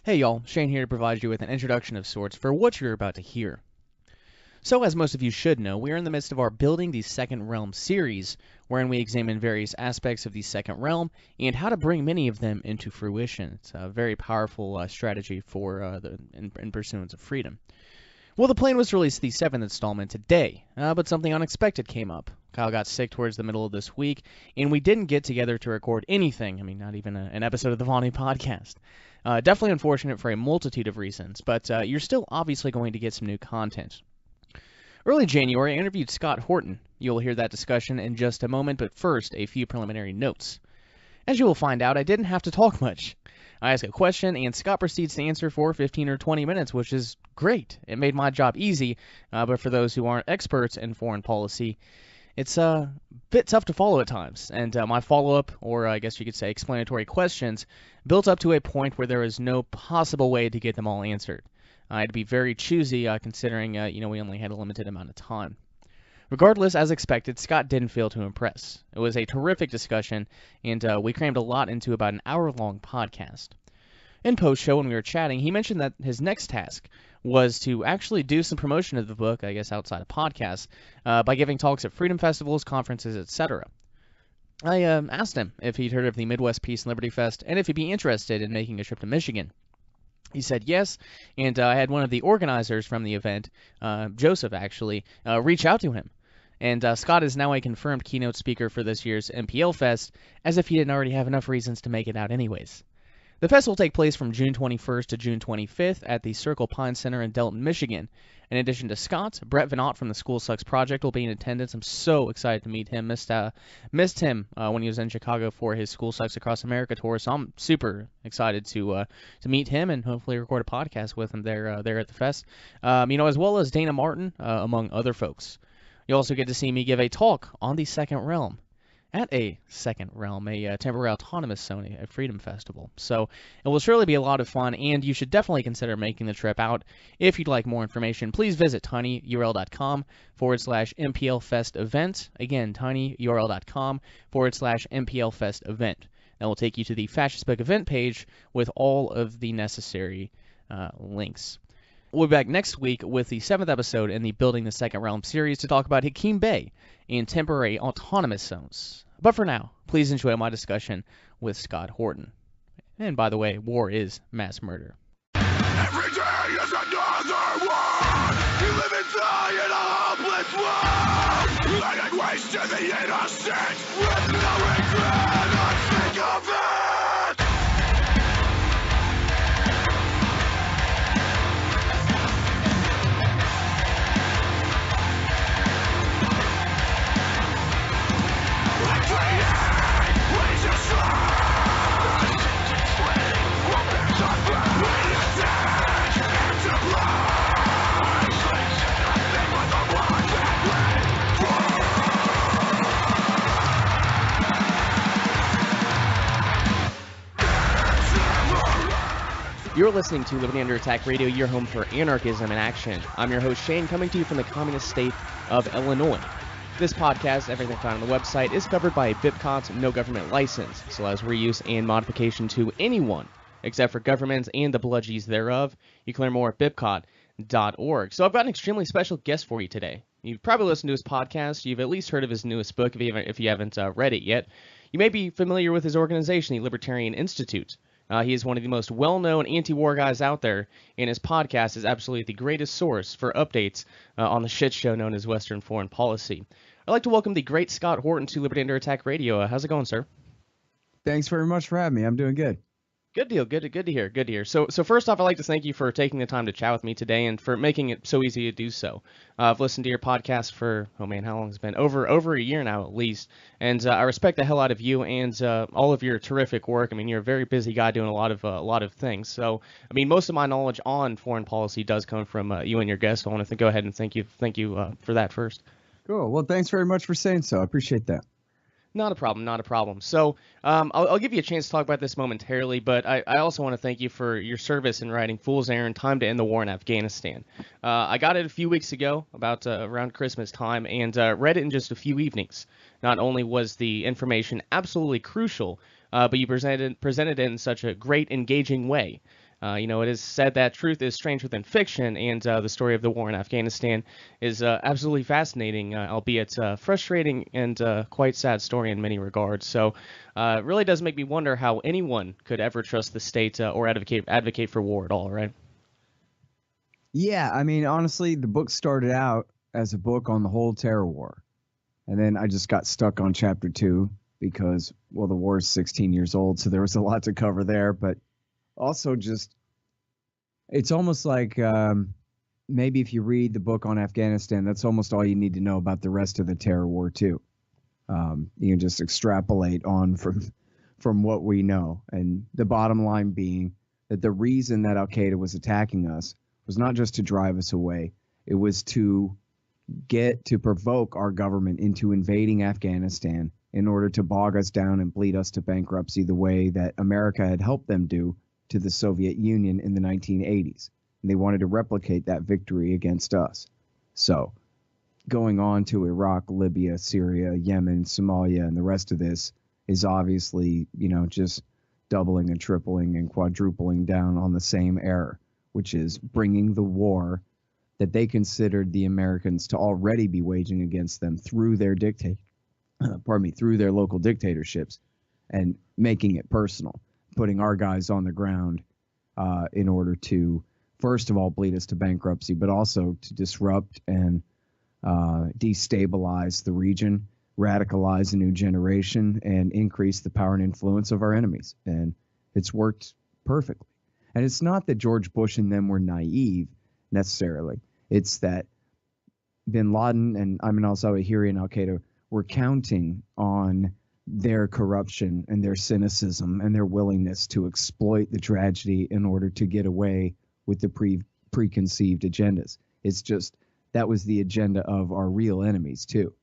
Hey y'all, Shane here to provide you with an introduction of sorts for what you're about to hear. So as most of you should know, we are in the midst of our Building the Second Realm series, wherein we examine various aspects of the Second Realm and how to bring many of them into fruition. It's a very powerful strategy for in pursuance of freedom. Well, the plan was to release the 7th installment today, but something unexpected came up. Kyle got sick towards the middle of this week, and we didn't get together to record anything. I mean, not even an episode of the Vonnie podcast. Definitely unfortunate for a multitude of reasons, but you're still obviously going to get some new content. Early January, I interviewed Scott Horton. You'll hear that discussion in just a moment, but first, a few preliminary notes. As you will find out, I didn't have to talk much. I ask a question, and Scott proceeds to answer for 15 or 20 minutes, which is great. It made my job easy, but for those who aren't experts in foreign policy, it's a bit tough to follow at times, and my follow-up, or I guess you could say explanatory questions, built up to a point where there was no possible way to get them all answered. I had to be very choosy, considering we only had a limited amount of time. Regardless, as expected, Scott didn't fail to impress. It was a terrific discussion, and we crammed a lot into about an hour-long podcast. In post-show, when we were chatting, he mentioned that his next task was to actually do some promotion of the book, I guess outside of podcasts, by giving talks at freedom festivals, conferences, etc. I asked him if he'd heard of the Midwest Peace and Liberty Fest, and if he'd be interested in making a trip to Michigan. He said yes, and I had one of the organizers from the event, Joseph actually, reach out to him. And Scott is now a confirmed keynote speaker for this year's MPL Fest, as if he didn't already have enough reasons to make it out anyways. The fest will take place from June 21st to June 25th at the Circle Pine Center in Delton, Michigan. In addition to Scott, Brett Venot from the School Sucks Project will be in attendance. I'm so excited to meet him. Missed him when he was in Chicago for his School Sucks Across America tour, so I'm super excited to meet him and hopefully record a podcast with him there at the fest. As well as Dana Martin, among other folks. You also get to see me give a talk on the Second Realm. At a Second Realm, a temporary autonomous zone, a freedom festival. So it will surely be a lot of fun, and you should definitely consider making the trip out. If you'd like more information, please visit tinyurl.com/MPLFestEvent. Again, tinyurl.com/MPLFestEvent. That will take you to the Fascist Book event page with all of the necessary links. We'll be back next week with the 7th episode in the Building the Second Realm series to talk about Hakeem Bay and temporary autonomous zones. But for now, please enjoy my discussion with Scott Horton. And by the way, war is mass murder. Every day is another one. You live and die in a hopeless world. Let it waste to the innocent with no regret. I'm sick of it. You're listening to Liberty Under Attack Radio, your home for anarchism in action. I'm your host, Shane, coming to you from the communist state of Illinois. This podcast, everything found on the website, is covered by a BIPCOT no government license. This allows reuse and modification to anyone, except for governments and the bludgies thereof. You can learn more at bipcot.org. So I've got an extremely special guest for you today. You've probably listened to his podcast. You've at least heard of his newest book if you haven't read it yet. You may be familiar with his organization, the Libertarian Institute. He is one of the most well-known anti-war guys out there, and his podcast is absolutely the greatest source for updates on the shit show known as Western foreign policy. I'd like to welcome the great Scott Horton to Liberty Under Attack Radio. How's it going, sir? Thanks very much for having me. I'm doing good. Good deal. Good to hear. So first off, I'd like to thank you for taking the time to chat with me today and for making it so easy to do so. I've listened to your podcast for, how long has it been? Over a year now at least, and I respect the hell out of you and all of your terrific work. I mean, you're a very busy guy doing a lot of things. So, I mean, most of my knowledge on foreign policy does come from you and your guest. I want to go ahead and thank you for that first. Cool. Well, thanks very much for saying so. I appreciate that. Not a problem. So I'll give you a chance to talk about this momentarily, but I also want to thank you for your service in writing Fool's Errand, Time to End the War in Afghanistan. I got it a few weeks ago, about around Christmas time, and read it in just a few evenings. Not only was the information absolutely crucial, but you presented it in such a great, engaging way. It is said that truth is stranger than fiction, and the story of the war in Afghanistan is absolutely fascinating, albeit frustrating and quite sad story in many regards. So it really does make me wonder how anyone could ever trust the state or advocate for war at all, right? Yeah, I mean, honestly, the book started out as a book on the whole terror war. And then I just got stuck on chapter 2 because, well, the war is 16 years old, so there was a lot to cover there. But also just, it's almost like maybe if you read the book on Afghanistan, that's almost all you need to know about the rest of the terror war, too. You can just extrapolate on from what we know. And the bottom line being that the reason that Al-Qaeda was attacking us was not just to drive us away. It was to provoke our government into invading Afghanistan in order to bog us down and bleed us to bankruptcy the way that America had helped them do to the Soviet Union in the 1980s. And they wanted to replicate that victory against us. So going on to Iraq, Libya, Syria, Yemen, Somalia, and the rest of this is obviously, just doubling and tripling and quadrupling down on the same error, which is bringing the war that they considered the Americans to already be waging against them through their through their local dictatorships, and making it personal, putting our guys on the ground in order to, first of all, bleed us to bankruptcy, but also to disrupt and destabilize the region, radicalize a new generation, and increase the power and influence of our enemies. And it's worked perfectly. And it's not that George Bush and them were naive necessarily. It's that bin Laden and Ayman al-Zawahiri and Al-Qaeda were counting on their corruption and their cynicism and their willingness to exploit the tragedy in order to get away with the preconceived agendas. It's just that was the agenda of our real enemies too,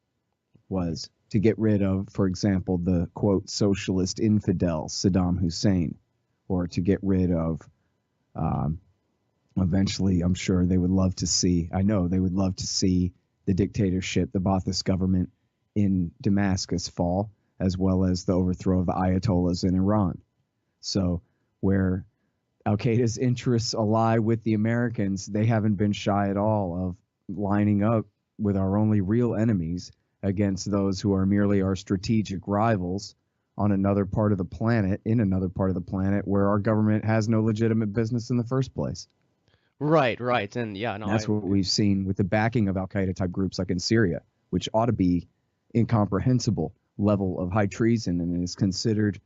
was to get rid of, for example, the quote socialist infidel Saddam Hussein, or to get rid of eventually, I'm sure they would love to see, the dictatorship, the Ba'athist government in Damascus fall, as well as the overthrow of the Ayatollahs in Iran. So where Al-Qaeda's interests ally with the Americans, they haven't been shy at all of lining up with our only real enemies against those who are merely our strategic rivals on another part of the planet, where our government has no legitimate business in the first place. Right. And yeah, no, that's what we've seen with the backing of Al-Qaeda type groups like in Syria, which ought to be incomprehensible level of high treason and is considered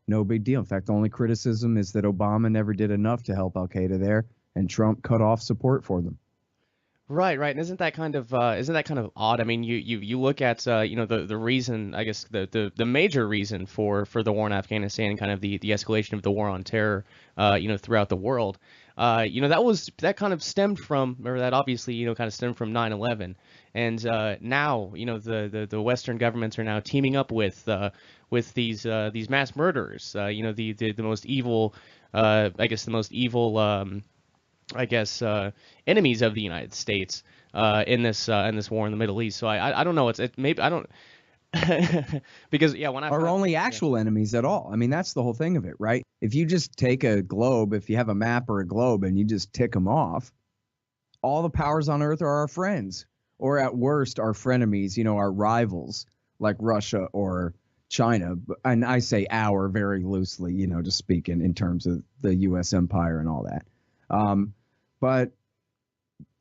no big deal. In fact, the only criticism is that Obama never did enough to help Al-Qaeda there, and Trump cut off support for them. Right. And isn't that kind of odd? I mean, you look at the reason, I guess the major reason for the war in Afghanistan and kind of the escalation of the war on terror throughout the world. That kind of stemmed from, or that obviously kind of stemmed from 9/11, and now the Western governments are now teaming up with these mass murderers. The most evil, enemies of the United States in this war in the Middle East. So I don't know. Maybe I don't. Because when our only actual enemies at all. I mean, that's the whole thing of it, right? If you just take a globe, if you have a map or a globe and you just tick them off, all the powers on Earth are our friends, or at worst our frenemies, our rivals like Russia or China. And I say our very loosely, just speaking in terms of the U.S. empire and all that. But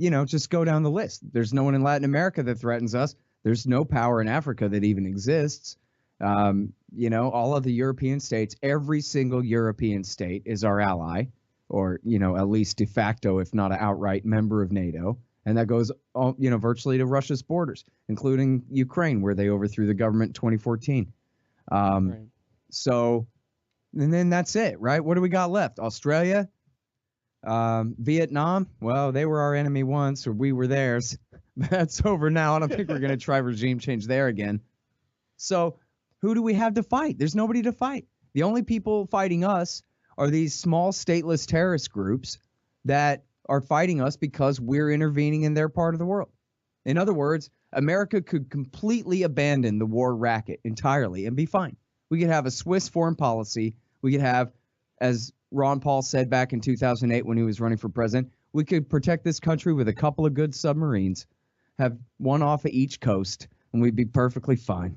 just go down the list. There's no one in Latin America that threatens us. There's no power in Africa that even exists. All of the European states, every single European state is our ally, or, at least de facto, if not an outright member of NATO. And that goes, virtually to Russia's borders, including Ukraine, where they overthrew the government in 2014. Right. So, and then that's it, right? What do we got left? Australia, Vietnam. Well, they were our enemy once, or we were theirs. That's over now. I don't think we're going to try regime change there again. So who do we have to fight? There's nobody to fight. The only people fighting us are these small stateless terrorist groups that are fighting us because we're intervening in their part of the world. In other words, America could completely abandon the war racket entirely and be fine. We could have a Swiss foreign policy. We could have, as Ron Paul said back in 2008 when he was running for president, we could protect this country with a couple of good submarines, have one off of each coast, and we'd be perfectly fine.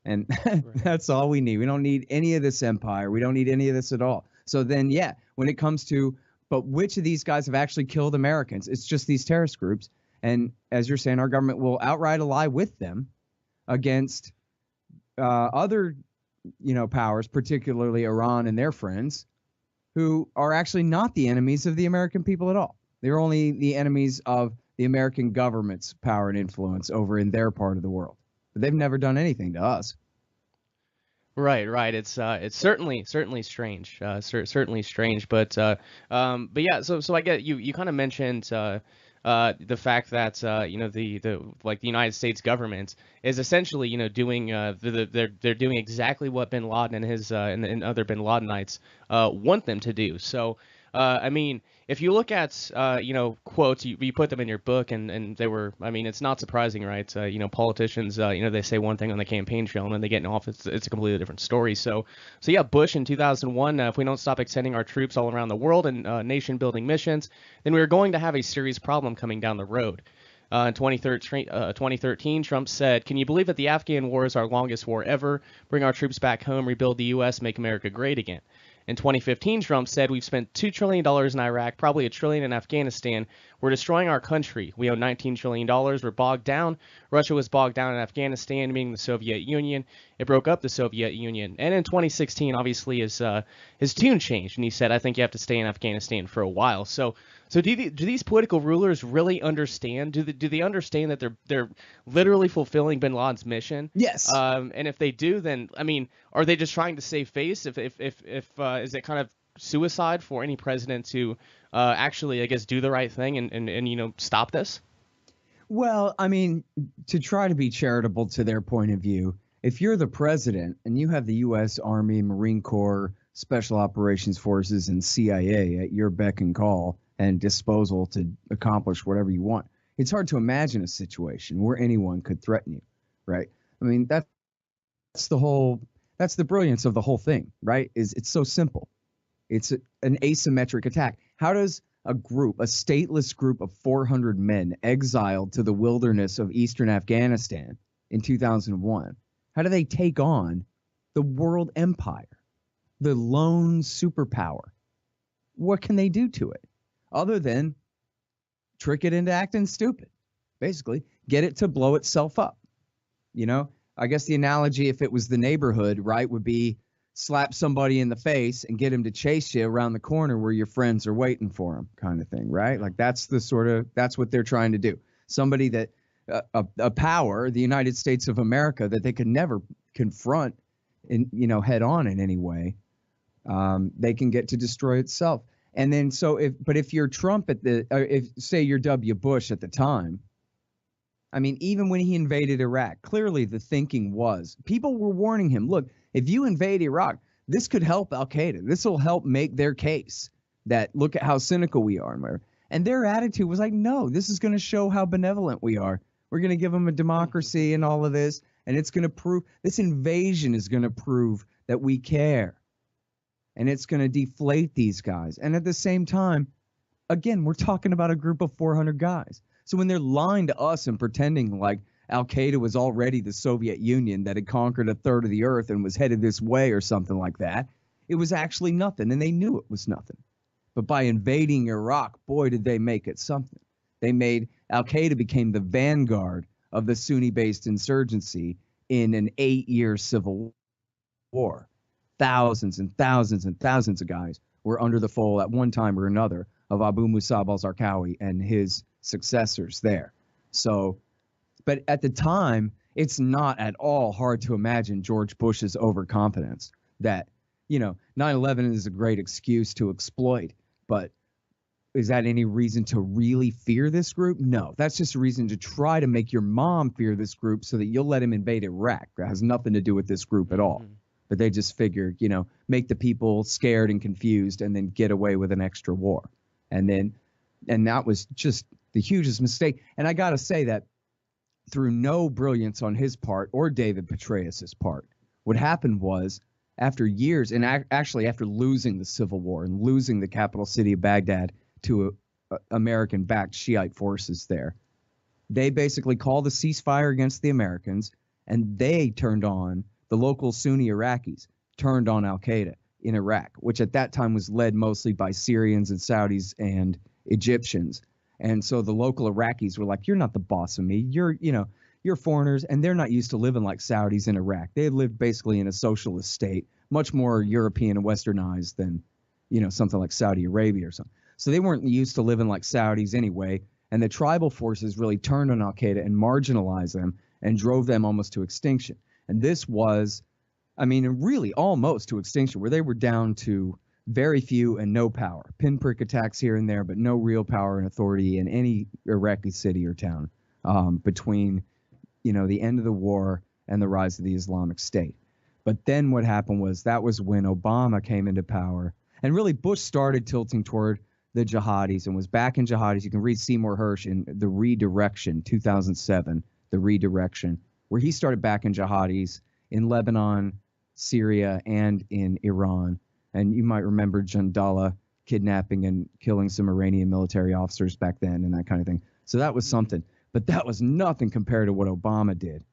And that's all we need. We don't need any of this empire. We don't need any of this at all. So then, yeah, when it comes to, but which of these guys have actually killed Americans? It's just these terrorist groups. And as you're saying, our government will outright ally with them against other, powers, particularly Iran and their friends, who are actually not the enemies of the American people at all. They're only the enemies of the American government's power and influence over in their part of the world. But they've never done anything to us. Right. It's certainly strange. Certainly strange. But yeah. So I get you kind of mentioned the fact that the United States government is essentially doing they're doing exactly what Bin Laden and his and other Bin Ladenites want them to do. So I mean, if you look at quotes, you put them in your book, and they were, I mean, it's not surprising, right? Politicians, they say one thing on the campaign trail, and then they get in office, it's a completely different story. So yeah, Bush in 2001, if we don't stop extending our troops all around the world and nation-building missions, then we're going to have a serious problem coming down the road. In 2013, Trump said, "Can you believe that the Afghan war is our longest war ever? Bring our troops back home, rebuild the U.S., make America great again." In 2015, Trump said, "We've spent $2 trillion in Iraq, probably $1 trillion in Afghanistan. We're destroying our country. We owe $19 trillion. We're bogged down. Russia was bogged down in Afghanistan, meaning the Soviet Union. It broke up the Soviet Union." And in 2016, obviously, his tune changed, and he said, "I think you have to stay in Afghanistan for a while." So do these political rulers really understand? Do they understand that they're literally fulfilling Bin Laden's mission? Yes. And if they do, then I mean, are they just trying to save face? If is it kind of suicide for any president to actually, I guess, do the right thing and stop this? Well, I mean, to try to be charitable to their point of view, if you're the president and you have the U.S. Army, Marine Corps, Special Operations Forces, and CIA at your beck and call and disposal to accomplish whatever you want, it's hard to imagine a situation where anyone could threaten you, right? I mean, that's the brilliance of the whole thing, right? It's so simple. It's an asymmetric attack. How does a stateless group of 400 men exiled to the wilderness of eastern Afghanistan in 2001, how do they take on the world empire, the lone superpower? What can they do to it other than trick it into acting stupid? Basically, get it to blow itself up. I guess the analogy, if it was the neighborhood, right, would be slap somebody in the face and get him to chase you around the corner where your friends are waiting for him, kind of thing, right? Like that's what they're trying to do. Somebody that a power, the United States of America, that they could never confront head on in any way. They can get to destroy itself. And then if you're Trump if say you're W. Bush at the time, I mean, even when he invaded Iraq, clearly the thinking was, people were warning him, look, if you invade Iraq, this could help Al-Qaeda. This will help make their case that look at how cynical we are. And their attitude was like, no, this is going to show how benevolent we are. We're going to give them a democracy and all of this. And it's going to prove, this invasion is going to prove that we care. And it's going to deflate these guys. And at the same time, again, we're talking about a group of 400 guys. So when they're lying to us and pretending like Al-Qaeda was already the Soviet Union that had conquered a third of the earth and was headed this way or something like that, it was actually nothing. And they knew it was nothing. But by invading Iraq, boy, did they make it something. They made Al-Qaeda became the vanguard of the Sunni-based insurgency in an 8-year civil war. Thousands and thousands and thousands of guys were under the fold at one time or another of Abu Musab al-Zarqawi and his successors there. So, but at the time, it's not at all hard to imagine George Bush's overconfidence that, 9/11 is a great excuse to exploit, but is that any reason to really fear this group? No, that's just a reason to try to make your mom fear this group so that you'll let him invade Iraq. That has nothing to do with this group at all. But they just figured, make the people scared and confused and then get away with an extra war. And that was just the hugest mistake. And I got to say that through no brilliance on his part or David Petraeus's part, what happened was after years, and actually after losing the civil war and losing the capital city of Baghdad to American-backed Shiite forces there, they basically called a ceasefire against the Americans, and they turned on, the local Sunni Iraqis turned on Al-Qaeda in Iraq, which at that time was led mostly by Syrians and Saudis and Egyptians. And so the local Iraqis were like, you're not the boss of me. You're foreigners, and they're not used to living like Saudis in Iraq. They had lived basically in a socialist state, much more European and westernized than, something like Saudi Arabia or something. So they weren't used to living like Saudis anyway. And the tribal forces really turned on Al-Qaeda and marginalized them and drove them almost to extinction. And this was, really almost to extinction, where they were down to very few and no power. Pinprick attacks here and there, but no real power and authority in any Iraqi city or town between, the end of the war and the rise of the Islamic State. But then what happened was that was when Obama came into power. And really Bush started tilting toward the jihadis and was back in jihadis. You can read Seymour Hersh in The Redirection, 2007, The Redirection, where he started back in jihadis in Lebanon, Syria, and in Iran. And you might remember Jandala kidnapping and killing some Iranian military officers back then and that kind of thing. So that was something. But that was nothing compared to what Obama did.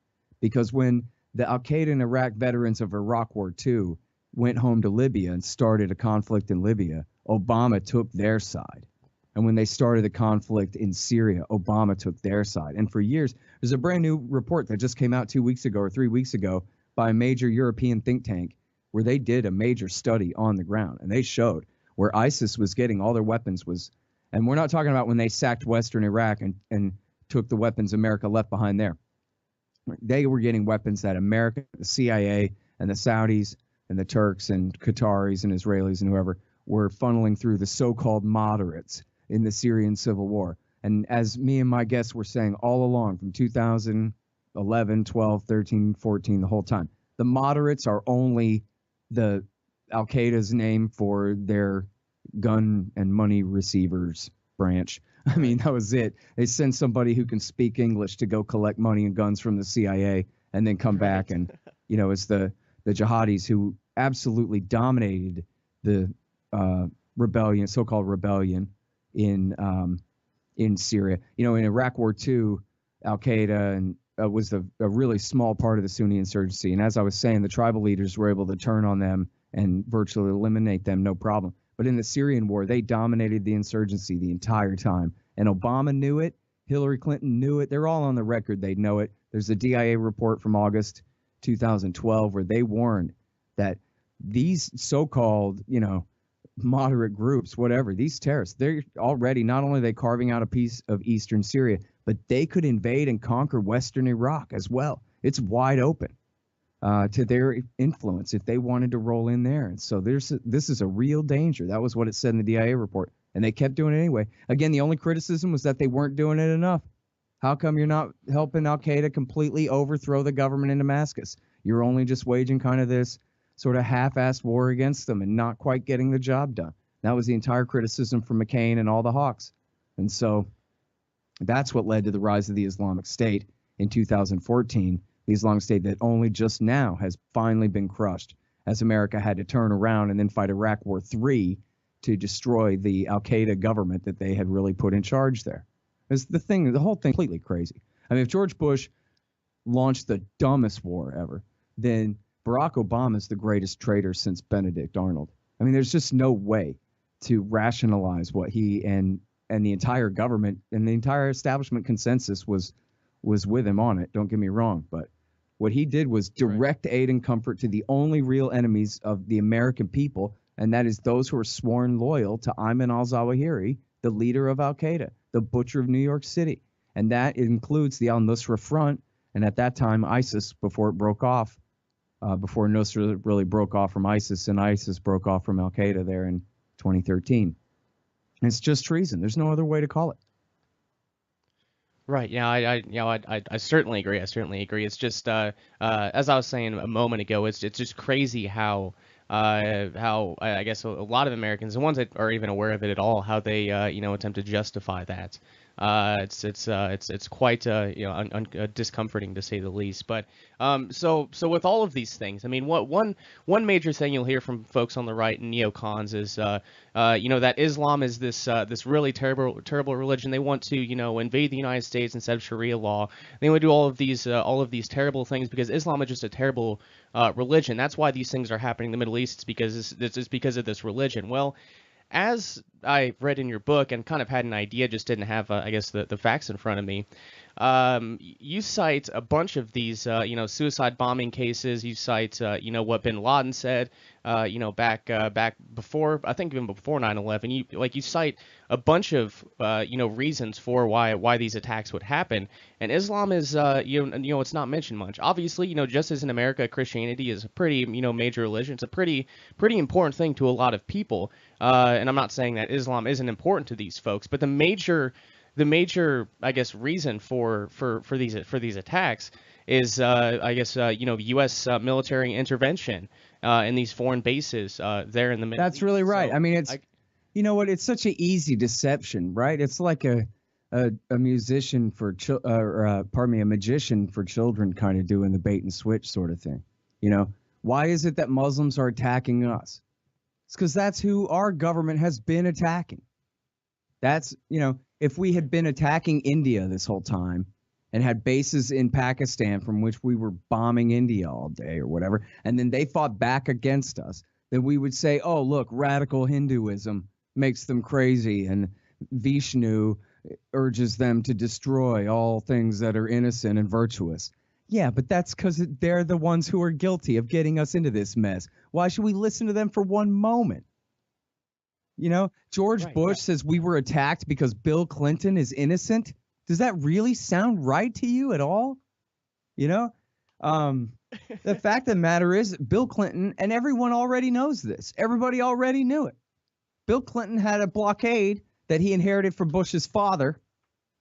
Because when the Al-Qaeda and Iraq veterans of Iraq War II went home to Libya and started a conflict in Libya, Obama took their side. And when they started the conflict in Syria, Obama took their side. And for years, there's a brand new report that just came out 2 weeks ago or 3 weeks ago by a major European think tank where they did a major study on the ground. And they showed where ISIS was getting all their weapons was, and we're not talking about when they sacked Western Iraq and took the weapons America left behind there. They were getting weapons that America, the CIA, and the Saudis, and the Turks, and Qataris, and Israelis, and whoever were funneling through the so-called moderates in the Syrian civil war. And as me and my guests were saying all along from 2011, 12, 13, 14, the whole time, the moderates are only the Al-Qaeda's name for their gun and money receivers branch. That was it. They send somebody who can speak English to go collect money and guns from the CIA and then come back. And, it's the jihadis who absolutely dominated the rebellion, so-called rebellion in Syria. In Iraq War II, Al-Qaeda and was a really small part of the Sunni insurgency. And as I was saying, the tribal leaders were able to turn on them and virtually eliminate them, no problem. But in the Syrian war, they dominated the insurgency the entire time. And Obama knew it. Hillary Clinton knew it. They're all on the record. They know it. There's a DIA report from August 2012 where they warned that these so-called, moderate groups, whatever, these terrorists, they're already, not only are they carving out a piece of eastern Syria, but they could invade and conquer western Iraq as well. It's wide open to their influence if they wanted to roll in there. And so this is a real danger. That was what it said in the DIA report. And they kept doing it anyway. Again, the only criticism was that they weren't doing it enough. How come you're not helping Al-Qaeda completely overthrow the government in Damascus? You're only just waging kind of this sort of half-assed war against them and not quite getting the job done. That was the entire criticism from McCain and all the hawks. And so that's what led to the rise of the Islamic State in 2014, the Islamic State that only just now has finally been crushed, as America had to turn around and then fight Iraq War III to destroy the Al-Qaeda government that they had really put in charge there. It's the whole thing completely crazy. If George Bush launched the dumbest war ever, then Barack Obama is the greatest traitor since Benedict Arnold. There's just no way to rationalize what he and the entire government and the entire establishment consensus was with him on it. Don't get me wrong, but what he did was direct aid and comfort to the only real enemies of the American people, and that is those who are sworn loyal to Ayman al-Zawahiri, the leader of Al-Qaeda, the butcher of New York City. And that includes the al-Nusra Front, and at that time, ISIS, before it broke off, before Nusra really broke off from ISIS, and ISIS broke off from Al-Qaeda there in 2013. And it's just treason. There's no other way to call it. Right. Yeah. I certainly agree. It's just as I was saying a moment ago, it's just crazy how how I guess a lot of Americans, the ones that are even aware of it at all, how they attempt to justify that. It's quite discomforting, to say the least. But so with all of these things, I mean, one major thing you'll hear from folks on the right and neocons is that Islam is this really terrible religion. They want to invade the United States instead of Sharia law. They want to do all of these terrible things because Islam is just a terrible religion. That's why these things are happening in the Middle East. It's because of this religion. Well, as I read in your book and kind of had an idea, just didn't have, I guess, the facts in front of me, you cite a bunch of these, suicide bombing cases. You cite, what bin Laden said, back before, I think even before 9/11. You cite a bunch of, reasons for why these attacks would happen. And Islam is, it's not mentioned much. Obviously, just as in America, Christianity is a pretty, major religion. It's a pretty important thing to a lot of people. And I'm not saying that Islam isn't important to these folks, but the major, I guess, reason for these attacks is, U.S. military intervention in these foreign bases there in the Middle East. That's really right. So, I mean, you know what? It's such an easy deception, right? It's like a musician for a magician for children kind of doing the bait and switch sort of thing. Why is it that Muslims are attacking us? It's because that's who our government has been attacking. That's, if we had been attacking India this whole time and had bases in Pakistan from which we were bombing India all day or whatever, and then they fought back against us, then we would say, oh, look, radical Hinduism makes them crazy, and Vishnu urges them to destroy all things that are innocent and virtuous. Yeah, but that's because they're the ones who are guilty of getting us into this mess. Why should we listen to them for one moment? George Bush says we were attacked because Bill Clinton is innocent. Does that really sound right to you at all? The fact of the matter is Bill Clinton, and everyone already knows this. Everybody already knew it. Bill Clinton had a blockade that he inherited from Bush's father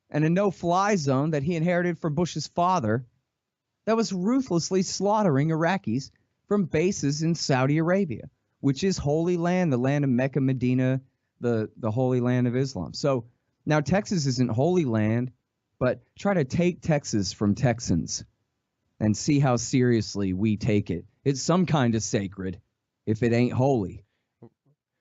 and a no-fly zone that he inherited from Bush's father that was ruthlessly slaughtering Iraqis from bases in Saudi Arabia, which is Holy Land, the land of Mecca, Medina, the Holy Land of Islam. So now Texas isn't Holy Land, but try to take Texas from Texans and see how seriously we take it. It's some kind of sacred if it ain't holy.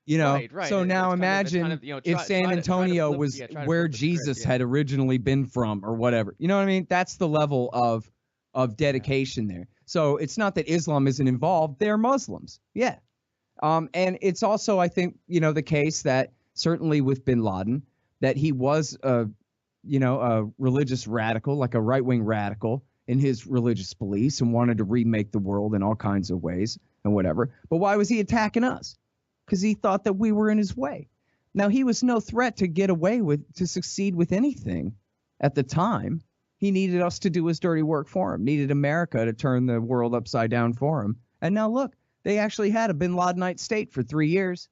Right. So now imagine if San Antonio was where Jesus had originally been from or whatever. You know what I mean? That's the level of dedication there. So it's not that Islam isn't involved. They're Muslims. Yeah. And it's also, I think, the case that certainly with bin Laden, that he was a religious radical, like a right-wing radical in his religious beliefs and wanted to remake the world in all kinds of ways and whatever. But why was he attacking us? Because he thought that we were in his way. Now, he was no threat to succeed with anything at the time. He needed us to do his dirty work for him, needed America to turn the world upside down for him. And now look, they actually had a bin Ladenite state for 3 years.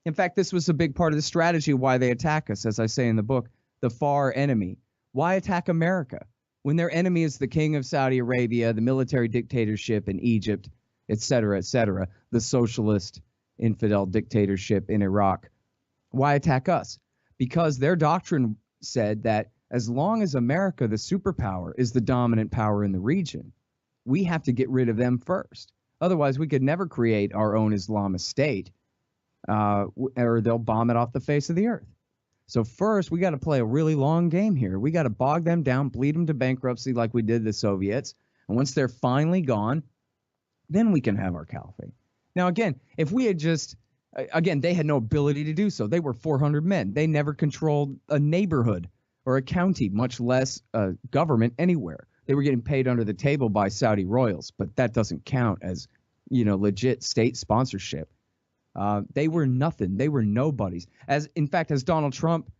In fact, this was a big part of the strategy why they attack us, as I say in the book, the far enemy. Why attack America when their enemy is the king of Saudi Arabia, the military dictatorship in Egypt, et cetera, the socialist infidel dictatorship in Iraq? Why attack us? Because their doctrine said that as long as America, the superpower, is the dominant power in the region, we have to get rid of them first. Otherwise, we could never create our own Islamist state, or they'll bomb it off the face of the earth. So first, we got to play a really long game here. We got to bog them down, bleed them to bankruptcy like we did the Soviets. And once they're finally gone, then we can have our caliphate. Now, again, if we had they had no ability to do so. They were 400 men. They never controlled a neighborhood or a county, much less a government anywhere. They were getting paid under the table by Saudi royals, but that doesn't count as, legit state sponsorship. They were nothing. They were nobodies. In fact, as Donald Trump,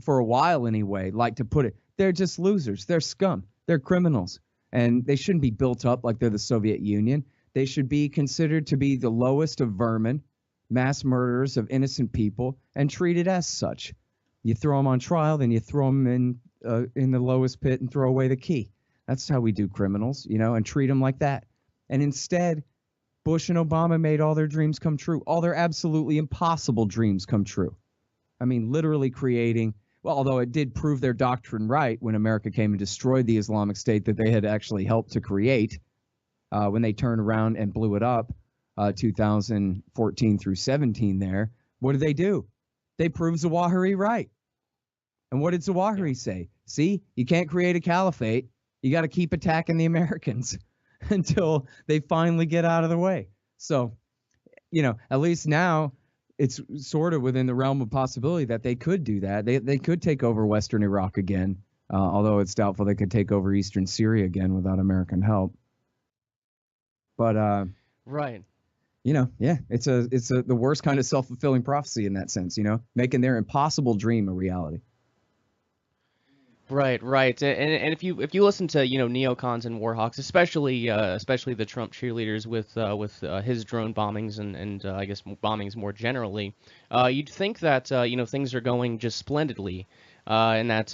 for a while anyway, liked to put it, they're just losers. They're scum. They're criminals. And they shouldn't be built up like they're the Soviet Union. They should be considered to be the lowest of vermin, mass murderers of innocent people, and treated as such. You throw them on trial, then you throw them in the lowest pit and throw away the key. That's how we do criminals, and treat them like that. And instead, Bush and Obama made all their dreams come true, all their absolutely impossible dreams come true. I mean, literally creating, well, although it did prove their doctrine right when America came and destroyed the Islamic State that they had actually helped to create when they turned around and blew it up 2014 through 17 there. What did they do? They proved Zawahiri right. And what did Zawahiri say? See, you can't create a caliphate. You got to keep attacking the Americans until they finally get out of the way. So, at least now it's sort of within the realm of possibility that they could do that. They could take over Western Iraq again, although it's doubtful they could take over Eastern Syria again without American help. But right. It's the worst kind of self-fulfilling prophecy in that sense, making their impossible dream a reality. Right. And if you listen to neocons and warhawks, especially the Trump cheerleaders with his drone bombings and I guess bombings more generally, you'd think that things are going just splendidly, and that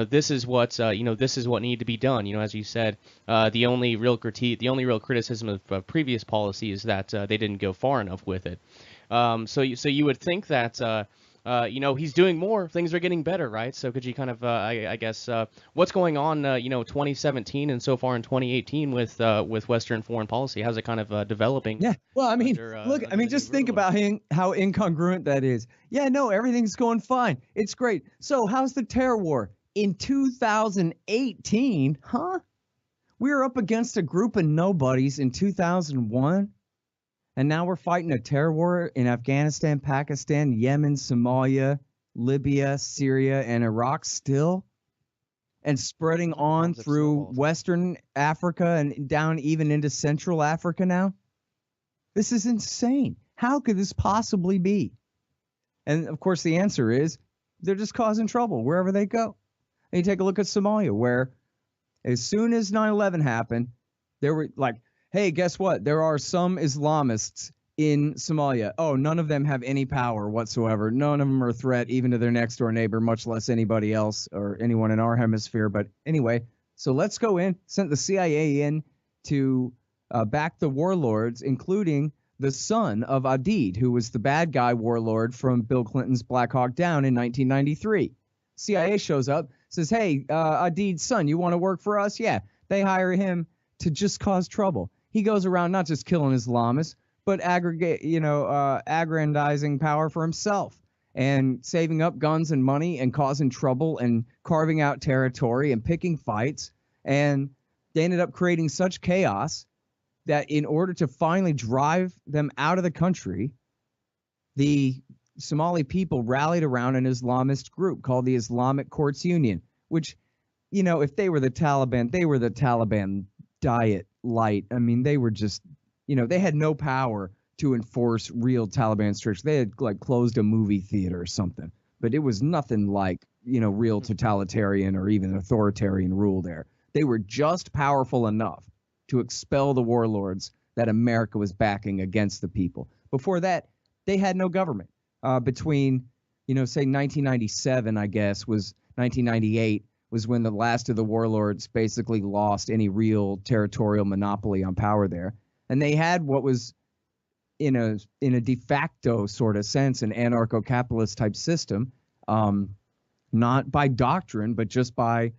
this is what needed to be done. As you said, the only real criticism of previous policy is that they didn't go far enough with it. So you would think that. He's doing more. Things are getting better, right? So could you kind of, I guess, what's going on, 2017 and so far in 2018 with Western foreign policy? How's it kind of developing? Yeah. Well, I mean, just think about how incongruent that is. Yeah, no, everything's going fine. It's great. So how's the terror war in 2018? Huh? We were up against a group of nobodies in 2001. And now we're fighting a terror war in Afghanistan, Pakistan, Yemen, Somalia, Libya, Syria, and Iraq still, and spreading on through Western Africa and down even into Central Africa now. This is insane. How could this possibly be? And, of course, the answer is they're just causing trouble wherever they go. And you take a look at Somalia, where as soon as 9/11 happened, there were like, hey, guess what? There are some Islamists in Somalia. Oh, none of them have any power whatsoever. None of them are a threat even to their next door neighbor, much less anybody else or anyone in our hemisphere. But anyway, so let's go in, sent the CIA in to back the warlords, including the son of Adid, who was the bad guy warlord from Bill Clinton's Black Hawk Down in 1993. CIA shows up, says, hey, Adid's son, you want to work for us? Yeah. They hire him to just cause trouble. He goes around not just killing Islamists, but aggrandizing power for himself and saving up guns and money and causing trouble and carving out territory and picking fights. And they ended up creating such chaos that in order to finally drive them out of the country, the Somali people rallied around an Islamist group called the Islamic Courts Union, which, if they were the Taliban, they were the Taliban diet light. I mean, they were just, they had no power to enforce real Taliban restrictions. They had like closed a movie theater or something, but it was nothing like, real totalitarian or even authoritarian rule there. They were just powerful enough to expel the warlords that America was backing against the people. Before that, they had no government. Between, say 1997, I guess, was 1998 was when the last of the warlords basically lost any real territorial monopoly on power there. And they had what was in a de facto sort of sense, an anarcho-capitalist type system, not by doctrine, but just by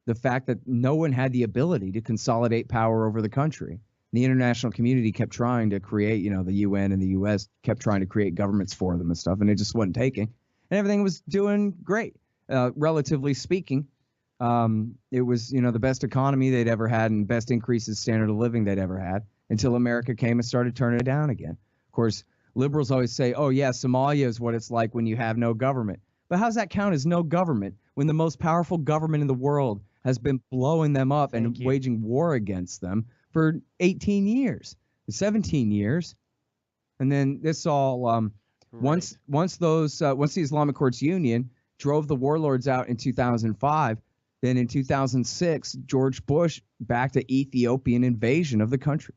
the fact that no one had the ability to consolidate power over the country. The international community kept trying to create, the UN and the US kept trying to create governments for them and stuff, and it just wasn't taking. And everything was doing great, relatively speaking. It was, the best economy they'd ever had and best increases standard of living they'd ever had until America came and started turning it down again. Of course, liberals always say, oh, yeah, Somalia is what it's like when you have no government. But how does that count as no government when the most powerful government in the world has been blowing them up and waging war against them for 18 years, 17 years? And then this all, once the Islamic Courts Union drove the warlords out in 2005, then in 2006, George Bush backed an Ethiopian invasion of the country.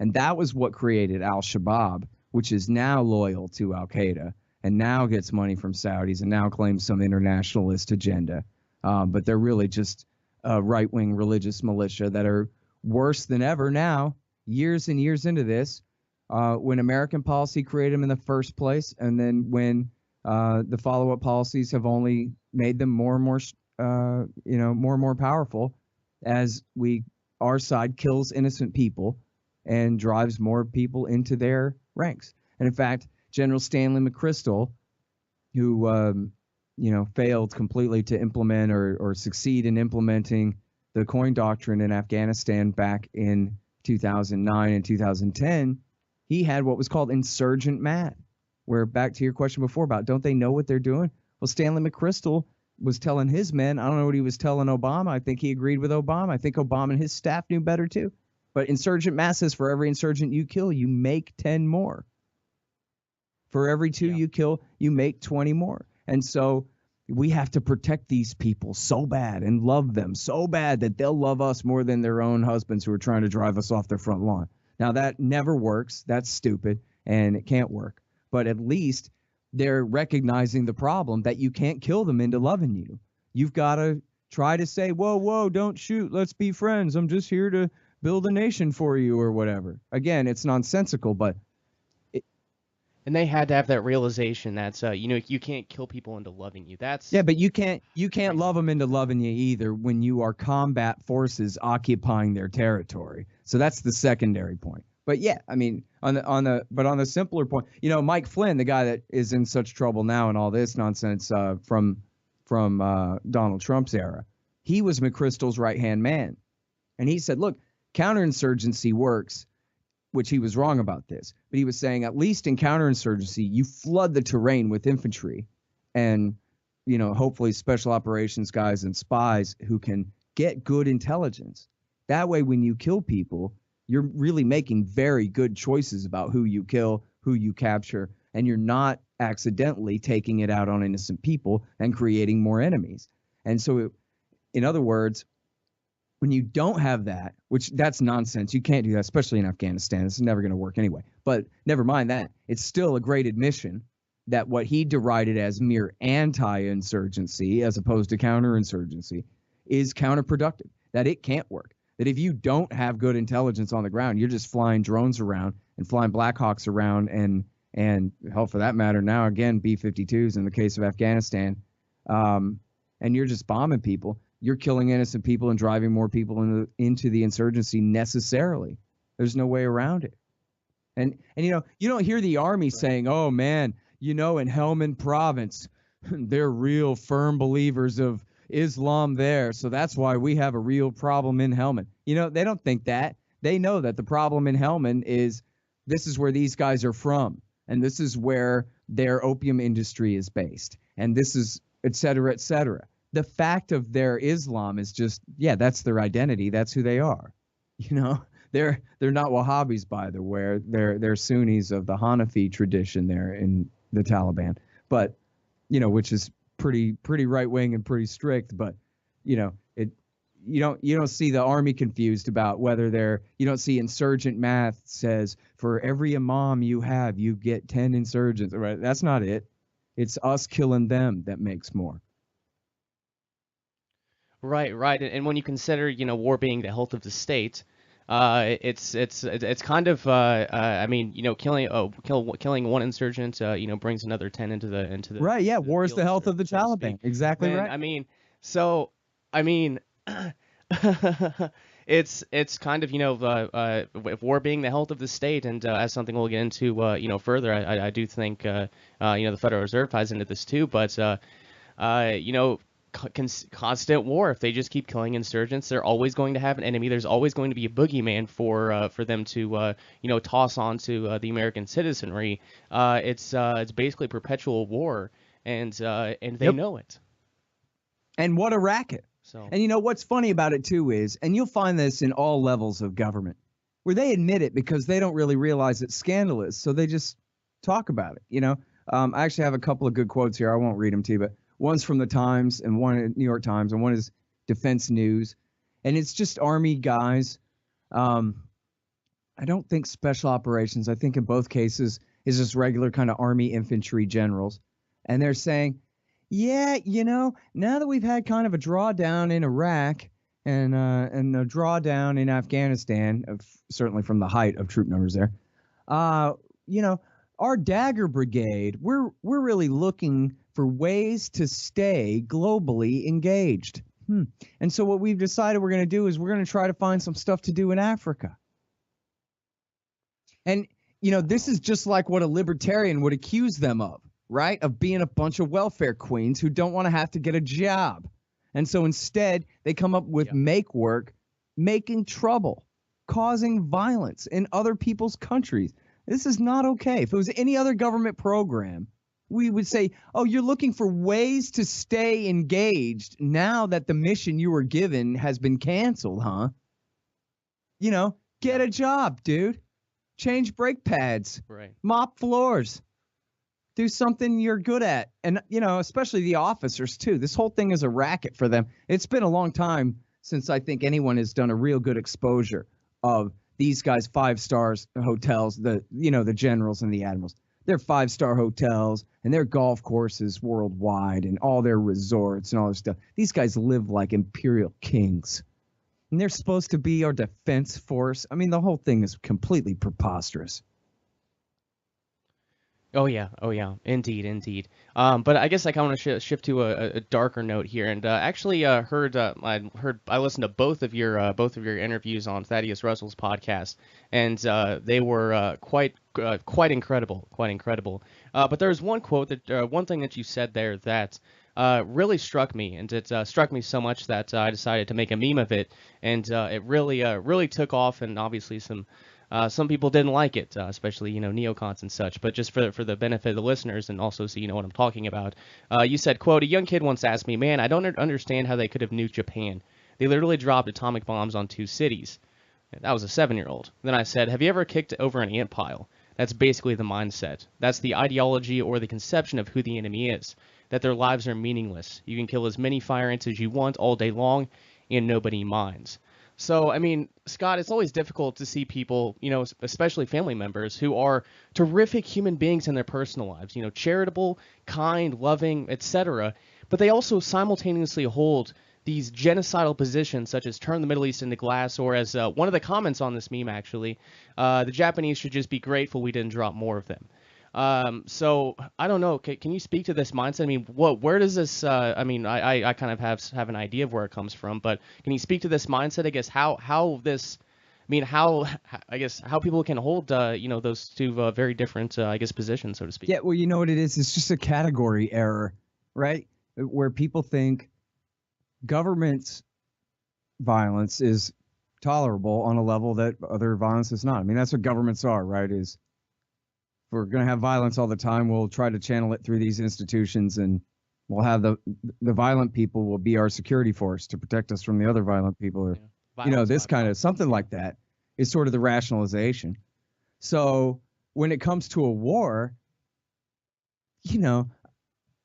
And that was what created al-Shabaab, which is now loyal to al-Qaeda and now gets money from Saudis and now claims some internationalist agenda. But they're really just a right-wing religious militia that are worse than ever now, years and years into this, when American policy created them in the first place, and then when the follow-up policies have only made them more and more, more and more powerful as our side kills innocent people and drives more people into their ranks. And in fact, General Stanley McChrystal, who failed completely to implement or succeed in implementing the coin doctrine in Afghanistan back in 2009 and 2010, he had what was called insurgent math, where, back to your question before about don't they know what they're doing? Well, Stanley McChrystal was telling his men, I don't know what he was telling Obama. I think he agreed with Obama. I think Obama and his staff knew better too. But insurgent math says for every insurgent you kill, you make 10 more. For every 2 you kill, you make 20 more. And so we have to protect these people so bad and love them so bad that they'll love us more than their own husbands who are trying to drive us off their front lawn. Now, that never works. That's stupid, and it can't work. But at least they're recognizing the problem that you can't kill them into loving you. You've got to try to say, whoa, don't shoot. Let's be friends. I'm just here to build a nation for you or whatever. Again, it's nonsensical, but and they had to have that realization that you can't kill people into loving you. But you can't love them into loving you either when you are combat forces occupying their territory. So that's the secondary point. But yeah, I mean, on the simpler point, Mike Flynn, the guy that is in such trouble now and all this nonsense from Donald Trump's era, he was McChrystal's right-hand man, and he said, look, counterinsurgency works, which he was wrong about this, but he was saying at least in counterinsurgency, you flood the terrain with infantry and, hopefully special operations guys and spies who can get good intelligence. That way, when you kill people, you're really making very good choices about who you kill, who you capture, and you're not accidentally taking it out on innocent people and creating more enemies. And so, in other words, when you don't have that, which that's nonsense, you can't do that, especially in Afghanistan. This is never going to work anyway. But never mind that. It's still a great admission that what he derided as mere anti-insurgency as opposed to counterinsurgency is counterproductive, that it can't work. That if you don't have good intelligence on the ground, you're just flying drones around and flying Black Hawks around and hell, for that matter, now again, B-52s in the case of Afghanistan, and you're just bombing people. You're killing innocent people and driving more people into the insurgency necessarily. There's no way around it. And you don't hear the army saying, oh, man, in Helmand province, they're real firm believers of Islam there. So that's why we have a real problem in Helmand. They don't think that. They know that the problem in Helmand is this is where these guys are from. And this is where their opium industry is based. And this is et cetera, et cetera. The fact of their Islam is just, that's their identity. That's who they are. They're not Wahhabis, by the way. They're Sunnis of the Hanafi tradition there in the Taliban, but which is pretty right wing and pretty strict. But you don't see the army confused about whether you don't see insurgent math says for every imam you have, you get 10 insurgents. Right? That's not it. It's us killing them that makes more. Right. And when you consider, war being the health of the state, it's kind of, killing one insurgent, brings another 10 into the right. Yeah, war is field, the health of the so to Taliban. speak. Exactly And, right. It's kind of, if war being the health of the state, and as something we'll get into, further, I do think, the Federal Reserve ties into this too, but, constant war. If they just keep killing insurgents, they're always going to have an enemy. There's always going to be a boogeyman for them to toss onto the American citizenry. It's basically perpetual war, and they know it. And what a racket! So, and what's funny about it too is, and you'll find this in all levels of government, where they admit it because they don't really realize it's scandalous, so they just talk about it. I actually have a couple of good quotes here. I won't read them to you, but one's from the Times and one at New York Times and one is Defense News. And it's just Army guys. I don't think special operations. I think in both cases is just regular kind of Army infantry generals. And they're saying, now that we've had kind of a drawdown in Iraq and a drawdown in Afghanistan, certainly from the height of troop numbers there, You know, our Dagger Brigade, we're really looking for ways to stay globally engaged. And so what we've decided we're going to do is we're going to try to find some stuff to do in Africa. And, you know, this is just like what a libertarian would accuse them of, right? Of being a bunch of welfare queens who don't want to have to get a job. And so instead, they come up with make work, making trouble, causing violence in other people's countries. This is not okay. If it was any other government program, we would say, oh, you're looking for ways to stay engaged now that the mission you were given has been canceled, huh? You know, get a job, dude. Change brake pads. Right. Mop floors. Do something you're good at. And, you know, especially the officers, too. This whole thing is a racket for them. It's been a long time since I think anyone has done a real good exposure of these guys' 5-star hotels, the generals and the admirals. They're 5-star hotels and their golf courses worldwide and all their resorts and all this stuff. These guys live like imperial kings. And they're supposed to be our defense force. I mean, the whole thing is completely preposterous. Oh yeah, indeed. But I guess I kind of want to shift to a darker note here, and actually I listened to both of your interviews on Thaddeus Russell's podcast, and they were quite incredible. But there was one quote one thing that you said there that really struck me, and it struck me so much that I decided to make a meme of it, and it really took off, and obviously some people didn't like it, especially, neocons and such, but just for the benefit of the listeners and also so you know what I'm talking about. You said, quote, "A young kid once asked me, man, I don't understand how they could have nuked Japan. They literally dropped atomic bombs on 2 cities. That was a 7-year-old. Then I said, have you ever kicked over an ant pile? That's basically the mindset. That's the ideology or the conception of who the enemy is, that their lives are meaningless. You can kill as many fire ants as you want all day long, and nobody minds." So, I mean, Scott, it's always difficult to see people, especially family members, who are terrific human beings in their personal lives, charitable, kind, loving, etc. But they also simultaneously hold these genocidal positions, such as turn the Middle East into glass, or as one of the comments on this meme, actually, the Japanese should just be grateful we didn't drop more of them. So I don't know. Can you speak to this mindset? I mean, where does this? I mean, I kind of have an idea of where it comes from, but can you speak to this mindset? I guess how this. I mean, how people can hold those two very different positions, so to speak. Yeah, well, you know what it is? It's just a category error, right? Where people think government's violence is tolerable on a level that other violence is not. I mean, that's what governments are, right? Is if we're going to have violence all the time, we'll try to channel it through these institutions, and we'll have the violent people will be our security force to protect us from the other violent people. Or, this kind of something like that is sort of the rationalization. So when it comes to a war,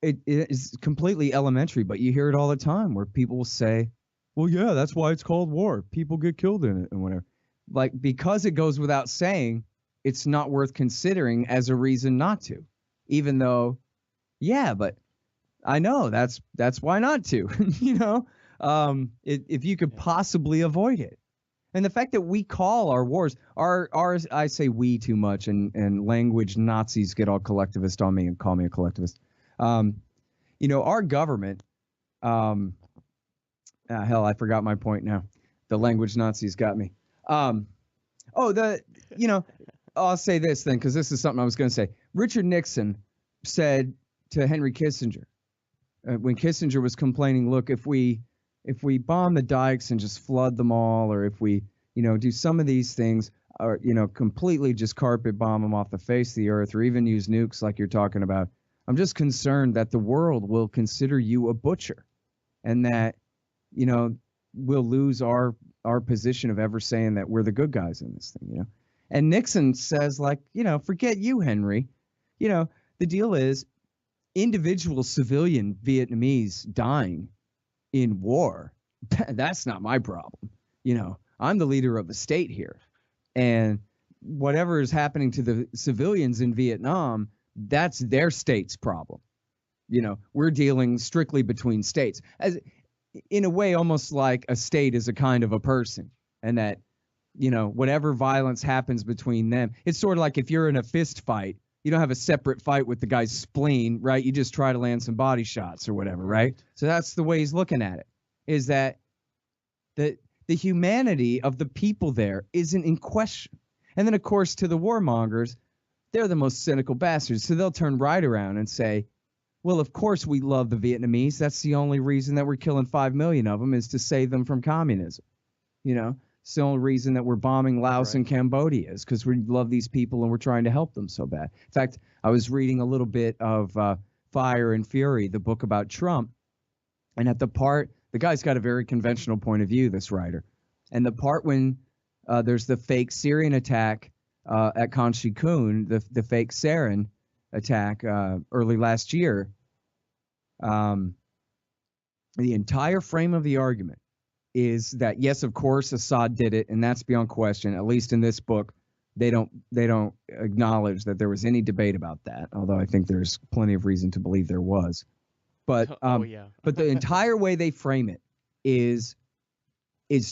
it is completely elementary, but you hear it all the time where people will say, well, yeah, that's why it's called war. People get killed in it and whatever. Like, because it goes without saying, it's not worth considering as a reason not to, even though, yeah, but I know that's why not to, if you could possibly avoid it. And the fact that we call our wars, ours, I say we too much, and language Nazis get all collectivist on me and call me a collectivist. Our government, hell, I forgot my point now. The language Nazis got me. I'll say this then, because this is something I was going to say. Richard Nixon said to Henry Kissinger, when Kissinger was complaining, look, if we bomb the dikes and just flood them all, or if we, do some of these things, or, completely just carpet bomb them off the face of the earth, or even use nukes like you're talking about, I'm just concerned that the world will consider you a butcher, and that, we'll lose our position of ever saying that we're the good guys in this thing, And Nixon says, forget you, Henry. The deal is individual civilian Vietnamese dying in war. That's not my problem. I'm the leader of the state here. And whatever is happening to the civilians in Vietnam, that's their state's problem. We're dealing strictly between states, as in a way, almost like a state is a kind of a person, and that whatever violence happens between them. It's sort of like if you're in a fist fight, you don't have a separate fight with the guy's spleen, right? You just try to land some body shots or whatever, right? So that's the way he's looking at it, is that the humanity of the people there isn't in question. And then, of course, to the warmongers, they're the most cynical bastards. So they'll turn right around and say, well, of course we love the Vietnamese. That's the only reason that we're killing 5 million of them is to save them from communism. It's the only reason that we're bombing Laos and Cambodia is because we love these people and we're trying to help them so bad. In fact, I was reading a little bit of Fire and Fury, the book about Trump. And at the part, the guy's got a very conventional point of view, this writer. And the part when there's the fake Syrian attack at Khan Shaykhun, the fake sarin attack early last year, the entire frame of the argument is that, yes, of course, Assad did it, and that's beyond question. At least in this book, they don't acknowledge that there was any debate about that, although I think there's plenty of reason to believe there was. But but the entire way they frame it is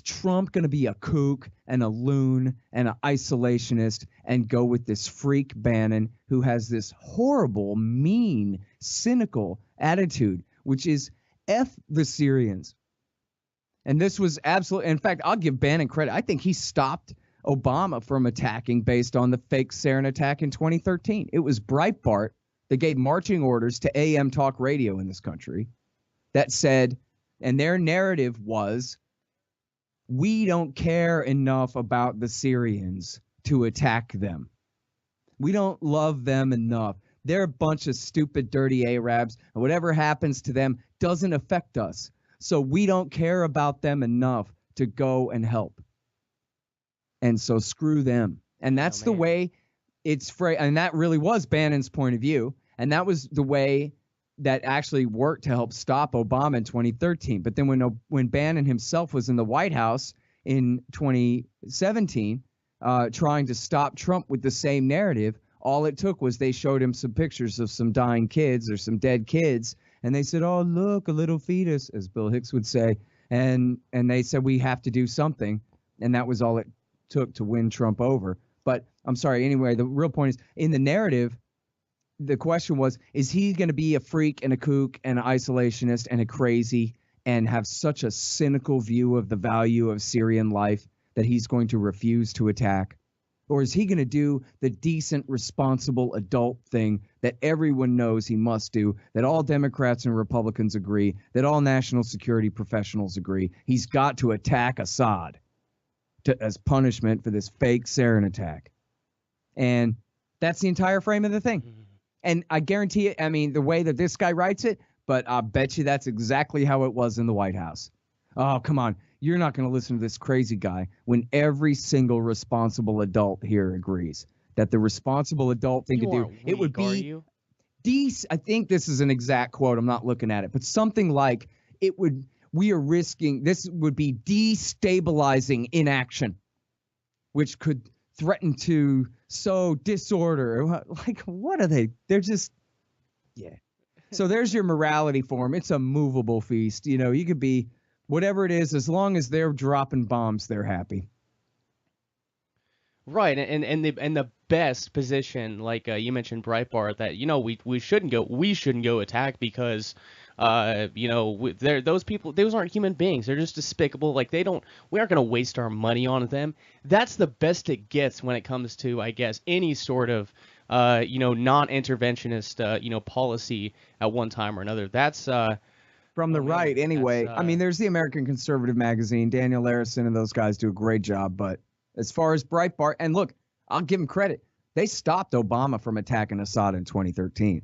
Trump going to be a kook and a loon and an isolationist and go with this freak Bannon who has this horrible, mean, cynical attitude, which is F the Syrians. And this was absolutely, in fact, I'll give Bannon credit. I think he stopped Obama from attacking based on the fake sarin attack in 2013. It was Breitbart that gave marching orders to AM talk radio in this country that said, and their narrative was, we don't care enough about the Syrians to attack them. We don't love them enough. They're a bunch of stupid, dirty Arabs, and whatever happens to them doesn't affect us. So we don't care about them enough to go and help. And so screw them. And that's the way it's framed. And that really was Bannon's point of view. And that was the way that actually worked to help stop Obama in 2013. But then when Bannon himself was in the White House in 2017, trying to stop Trump with the same narrative, all it took was they showed him some pictures of some dying kids or some dead kids. And they said, oh, look, a little fetus, as Bill Hicks would say. And they said, we have to do something. And that was all it took to win Trump over. But I'm sorry. Anyway, the real point is, in the narrative, the question was, is he going to be a freak and a kook and an isolationist and a crazy and have such a cynical view of the value of Syrian life that he's going to refuse to attack? Or is he going to do the decent, responsible adult thing that everyone knows he must do, that all Democrats and Republicans agree, that all national security professionals agree? He's got to attack Assad as punishment for this fake sarin attack. And that's the entire frame of the thing. And I guarantee it, I mean, the way that this guy writes it, but I bet you that's exactly how it was in the White House. Oh, come on. You're not going to listen to this crazy guy when every single responsible adult here agrees that the responsible adult thing to do, it would be I think this is an exact quote. I'm not looking at it, but something like we are risking, this would be destabilizing inaction, which could threaten to sow disorder. Like, what are they? They're just, yeah. So there's your morality form. It's a movable feast. You could be whatever it is, as long as they're dropping bombs, they're happy. Right, and the best position, like you mentioned, Breitbart, that we shouldn't go attack because those people, those aren't human beings. They're just despicable. Like we aren't going to waste our money on them. That's the best it gets when it comes to, I guess, any sort of non-interventionist policy at one time or another. That's from the right, anyway. I mean, there's the American Conservative Magazine. Daniel Larison and those guys do a great job. But as far as Breitbart, and look, I'll give them credit. They stopped Obama from attacking Assad in 2013.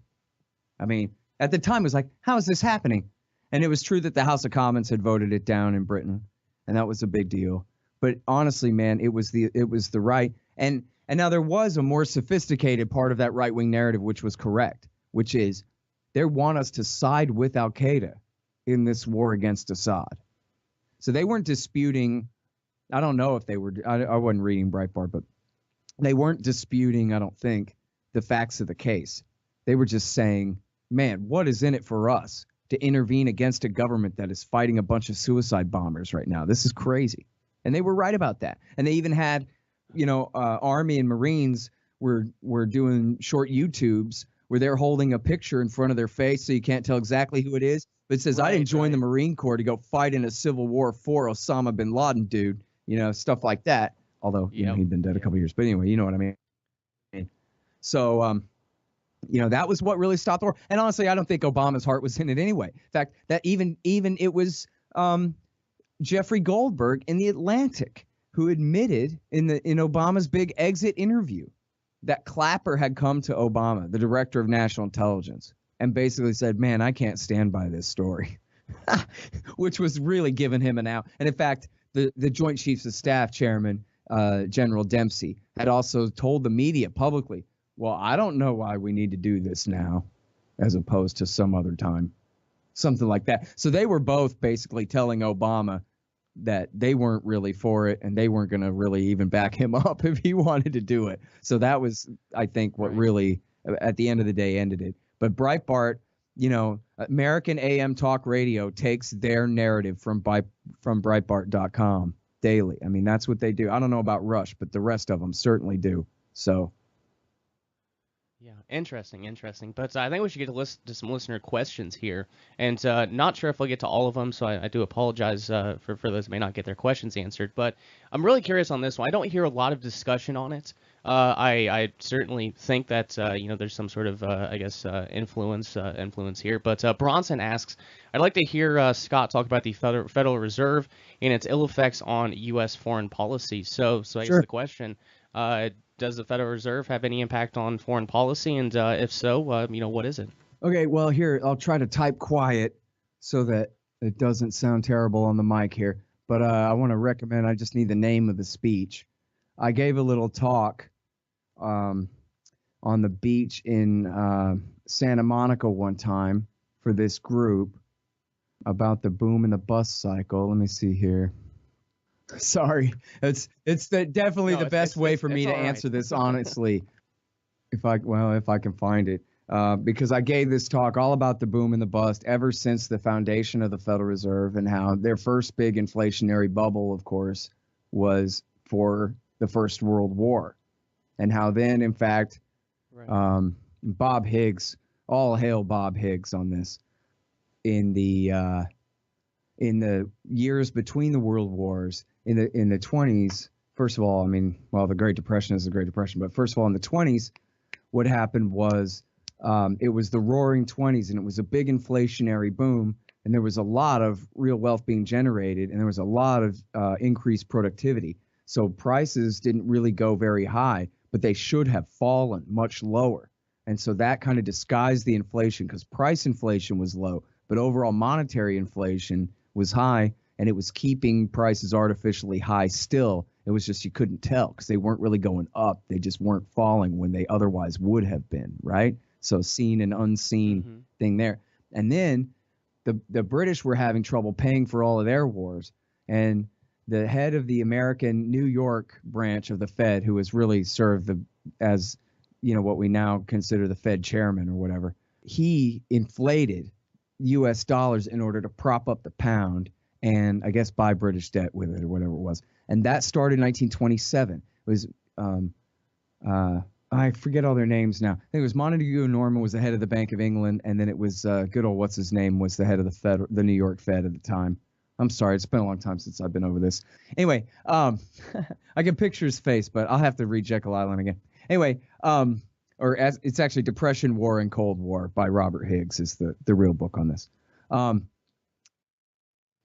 I mean, at the time, it was like, how is this happening? And it was true that the House of Commons had voted it down in Britain, and that was a big deal. But honestly, man, it was the right. And now there was a more sophisticated part of that right-wing narrative, which was correct, which is they want us to side with al-Qaeda in this war against Assad. So they weren't disputing, I don't know if they were, I wasn't reading Breitbart, but they weren't disputing, I don't think, the facts of the case. They were just saying, man, what is in it for us to intervene against a government that is fighting a bunch of suicide bombers right now? This is crazy. And they were right about that. And they even had, Army and Marines were doing short YouTubes where they're holding a picture in front of their face so you can't tell exactly who it is. But it says, I didn't join the Marine Corps to go fight in a civil war for Osama bin Laden, dude. Stuff like that. Although, he'd been dead a couple years. But anyway, you know what I mean. So, that was what really stopped the war. And honestly, I don't think Obama's heart was in it anyway. In fact, that even it was Jeffrey Goldberg in The Atlantic who admitted in Obama's big exit interview that Clapper had come to Obama, the director of national intelligence, and basically said, man, I can't stand by this story, which was really giving him an out. And in fact, the Joint Chiefs of Staff chairman, General Dempsey, had also told the media publicly, well, I don't know why we need to do this now as opposed to some other time, something like that. So they were both basically telling Obama that they weren't really for it and they weren't going to really even back him up if he wanted to do it. So that was, I think, what really, at the end of the day, ended it. But Breitbart, American AM talk radio takes their narrative from Breitbart.com daily. I mean, that's what they do. I don't know about Rush, but the rest of them certainly do. So. Yeah, interesting. But I think we should get to some listener questions here. And not sure if we'll get to all of them, so I do apologize for those who may not get their questions answered. But I'm really curious on this one. I don't hear a lot of discussion on it. I certainly think that, there's some sort of, influence here. But Bronson asks, I'd like to hear Scott talk about the Federal Reserve and its ill effects on U.S. foreign policy. So I guess the question, does the Federal Reserve have any impact on foreign policy? And if so, what is it? Okay, well, here, I'll try to type quiet so that it doesn't sound terrible on the mic here. But I want to recommend, I just need the name of the speech. I gave a little talk on the beach in Santa Monica one time for this group about the boom and the bust cycle. Let me see here. Sorry, it's definitely the best way for me to answer this honestly, if I can find it, because I gave this talk all about the boom and the bust ever since the foundation of the Federal Reserve and how their first big inflationary bubble, of course, was for the First World War, and how then, in fact, Bob Higgs, all hail Bob Higgs on this, in the years between the world wars. In the 20s, first of all, the Great Depression is the Great Depression, but first of all, in the 20s, what happened was it was the Roaring 20s, and it was a big inflationary boom, and there was a lot of real wealth being generated, and there was a lot of increased productivity. So prices didn't really go very high, but they should have fallen much lower. And so that kind of disguised the inflation because price inflation was low, but overall monetary inflation was high. And it was keeping prices artificially high still. It was just you couldn't tell because they weren't really going up. They just weren't falling when they otherwise would have been, right? So seen and unseen thing there. And then the British were having trouble paying for all of their wars. And the head of the American New York branch of the Fed, who was really served as, what we now consider the Fed chairman or whatever, he inflated U.S. dollars in order to prop up the pound and I guess buy British debt with it or whatever it was. And that started in 1927. It was, I forget all their names now. I think it was Montague Norman was the head of the Bank of England, and then it was good old what's-his-name was the head of the New York Fed at the time. I'm sorry, it's been a long time since I've been over this. Anyway, I can picture his face, but I'll have to read Jekyll Island again. Anyway, it's actually Depression, War, and Cold War by Robert Higgs is the real book on this.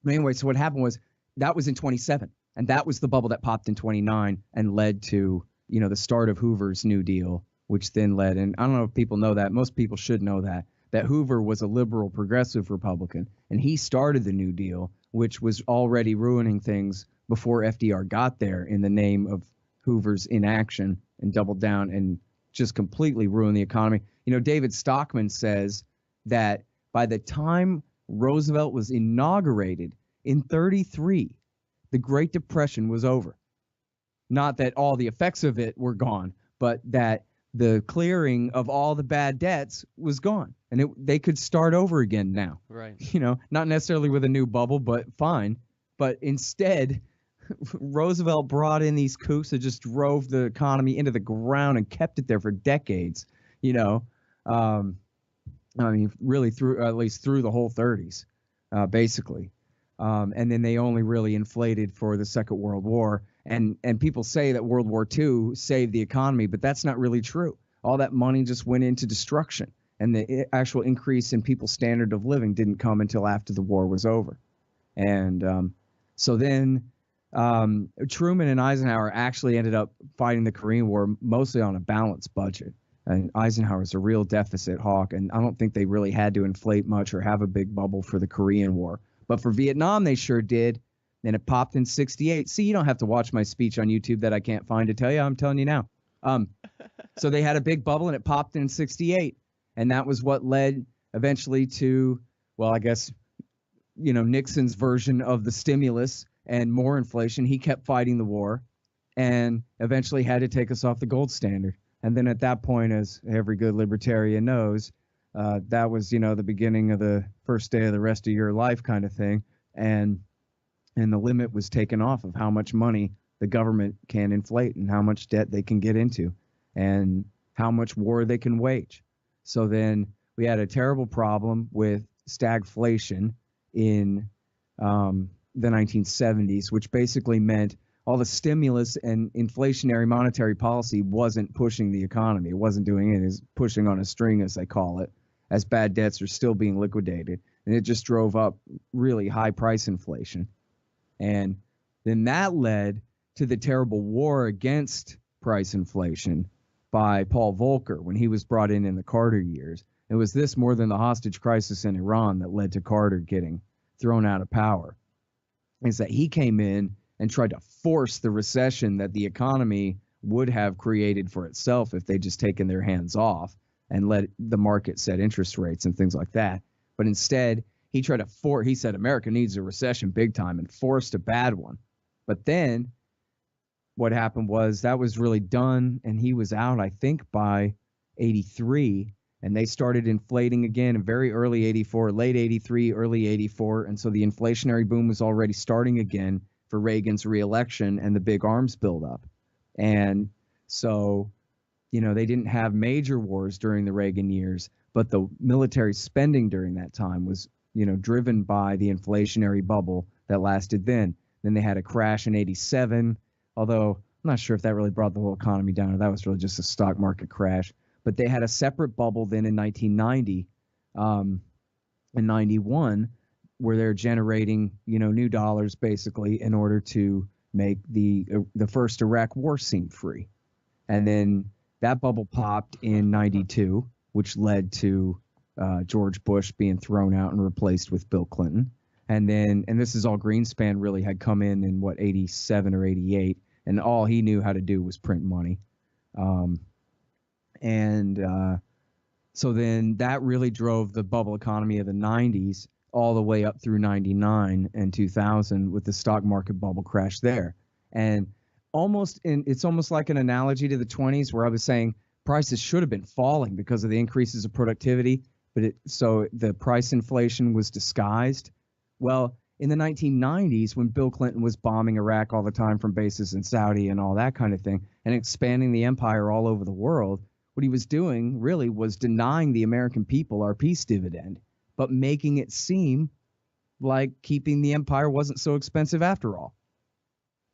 Anyway, so what happened was that was in 27, and that was the bubble that popped in 29 and led to, the start of Hoover's New Deal, which then led, and I don't know if people know that, most people should know that Hoover was a liberal progressive Republican, and he started the New Deal, which was already ruining things before FDR got there in the name of Hoover's inaction and doubled down and just completely ruined the economy. David Stockman says that by the time Roosevelt was inaugurated in 1933, the Great Depression was over. Not that all the effects of it were gone, but that the clearing of all the bad debts was gone. And they could start over again now. Right. Not necessarily with a new bubble, but fine. But instead, Roosevelt brought in these coups that just drove the economy into the ground and kept it there for decades. You know, I mean, really through at least through the whole 30s, basically. And then they only really inflated for the Second World War. And people say that World War II saved the economy, but that's not really true. All that money just went into destruction, and the actual increase in people's standard of living didn't come until after the war was over. And so then Truman and Eisenhower actually ended up fighting the Korean War mostly on a balanced budget. And Eisenhower's a real deficit hawk, and I don't think they really had to inflate much or have a big bubble for the Korean War. But for Vietnam, they sure did. Then it popped in 68. See, you don't have to watch my speech on YouTube that I can't find to tell you. I'm telling you now. So they had a big bubble, and it popped in 68. And that was what led eventually to, well, I guess, you know, Nixon's version of the stimulus and more inflation. He kept fighting the war and eventually had to take us off the gold standard. And then at that point, as every good libertarian knows, that was, you know, the beginning of the first day of the rest of your life kind of thing. And the limit was taken off of how much money the government can inflate and how much debt they can get into and how much war they can wage. So then we had a terrible problem with stagflation in the 1970s, which basically meant all the stimulus and inflationary monetary policy wasn't pushing the economy. It wasn't doing it. It was pushing on a string, as they call it, as bad debts are still being liquidated. And it just drove up really high price inflation. And then that led to the terrible war against price inflation by Paul Volcker when he was brought in the Carter years. It was this more than the hostage crisis in Iran that led to Carter getting thrown out of power. Is that he came in and tried to force the recession that the economy would have created for itself if they'd just taken their hands off and let the market set interest rates and things like that. But instead, he tried to he said America needs a recession big time and forced a bad one. But then what happened was that was really done, and he was out, I think, by 83, and they started inflating again in very early 84, late 83, early 84, and so the inflationary boom was already starting again for Reagan's reelection and the big arms buildup. And so, you know, they didn't have major wars during the Reagan years, but the military spending during that time was, you know, driven by the inflationary bubble that lasted then. Then they had a crash in 87, although I'm not sure if that really brought the whole economy down or that was really just a stock market crash. But they had a separate bubble then in 1990 and 91 where they're generating, you know, new dollars basically in order to make the first Iraq war seem free. And then that bubble popped in 92, which led to George Bush being thrown out and replaced with Bill Clinton. And this is all Greenspan really had come in what, 87 or 88, and all he knew how to do was print money. So then that really drove the bubble economy of the 90s all the way up through 99 and 2000 with the stock market bubble crash there. And it's almost like an analogy to the 20s where I was saying prices should have been falling because of the increases of productivity, so the price inflation was disguised. Well, in the 1990s, when Bill Clinton was bombing Iraq all the time from bases in Saudi and all that kind of thing, and expanding the empire all over the world, what he was doing really was denying the American people our peace dividend, but making it seem like keeping the empire wasn't so expensive after all.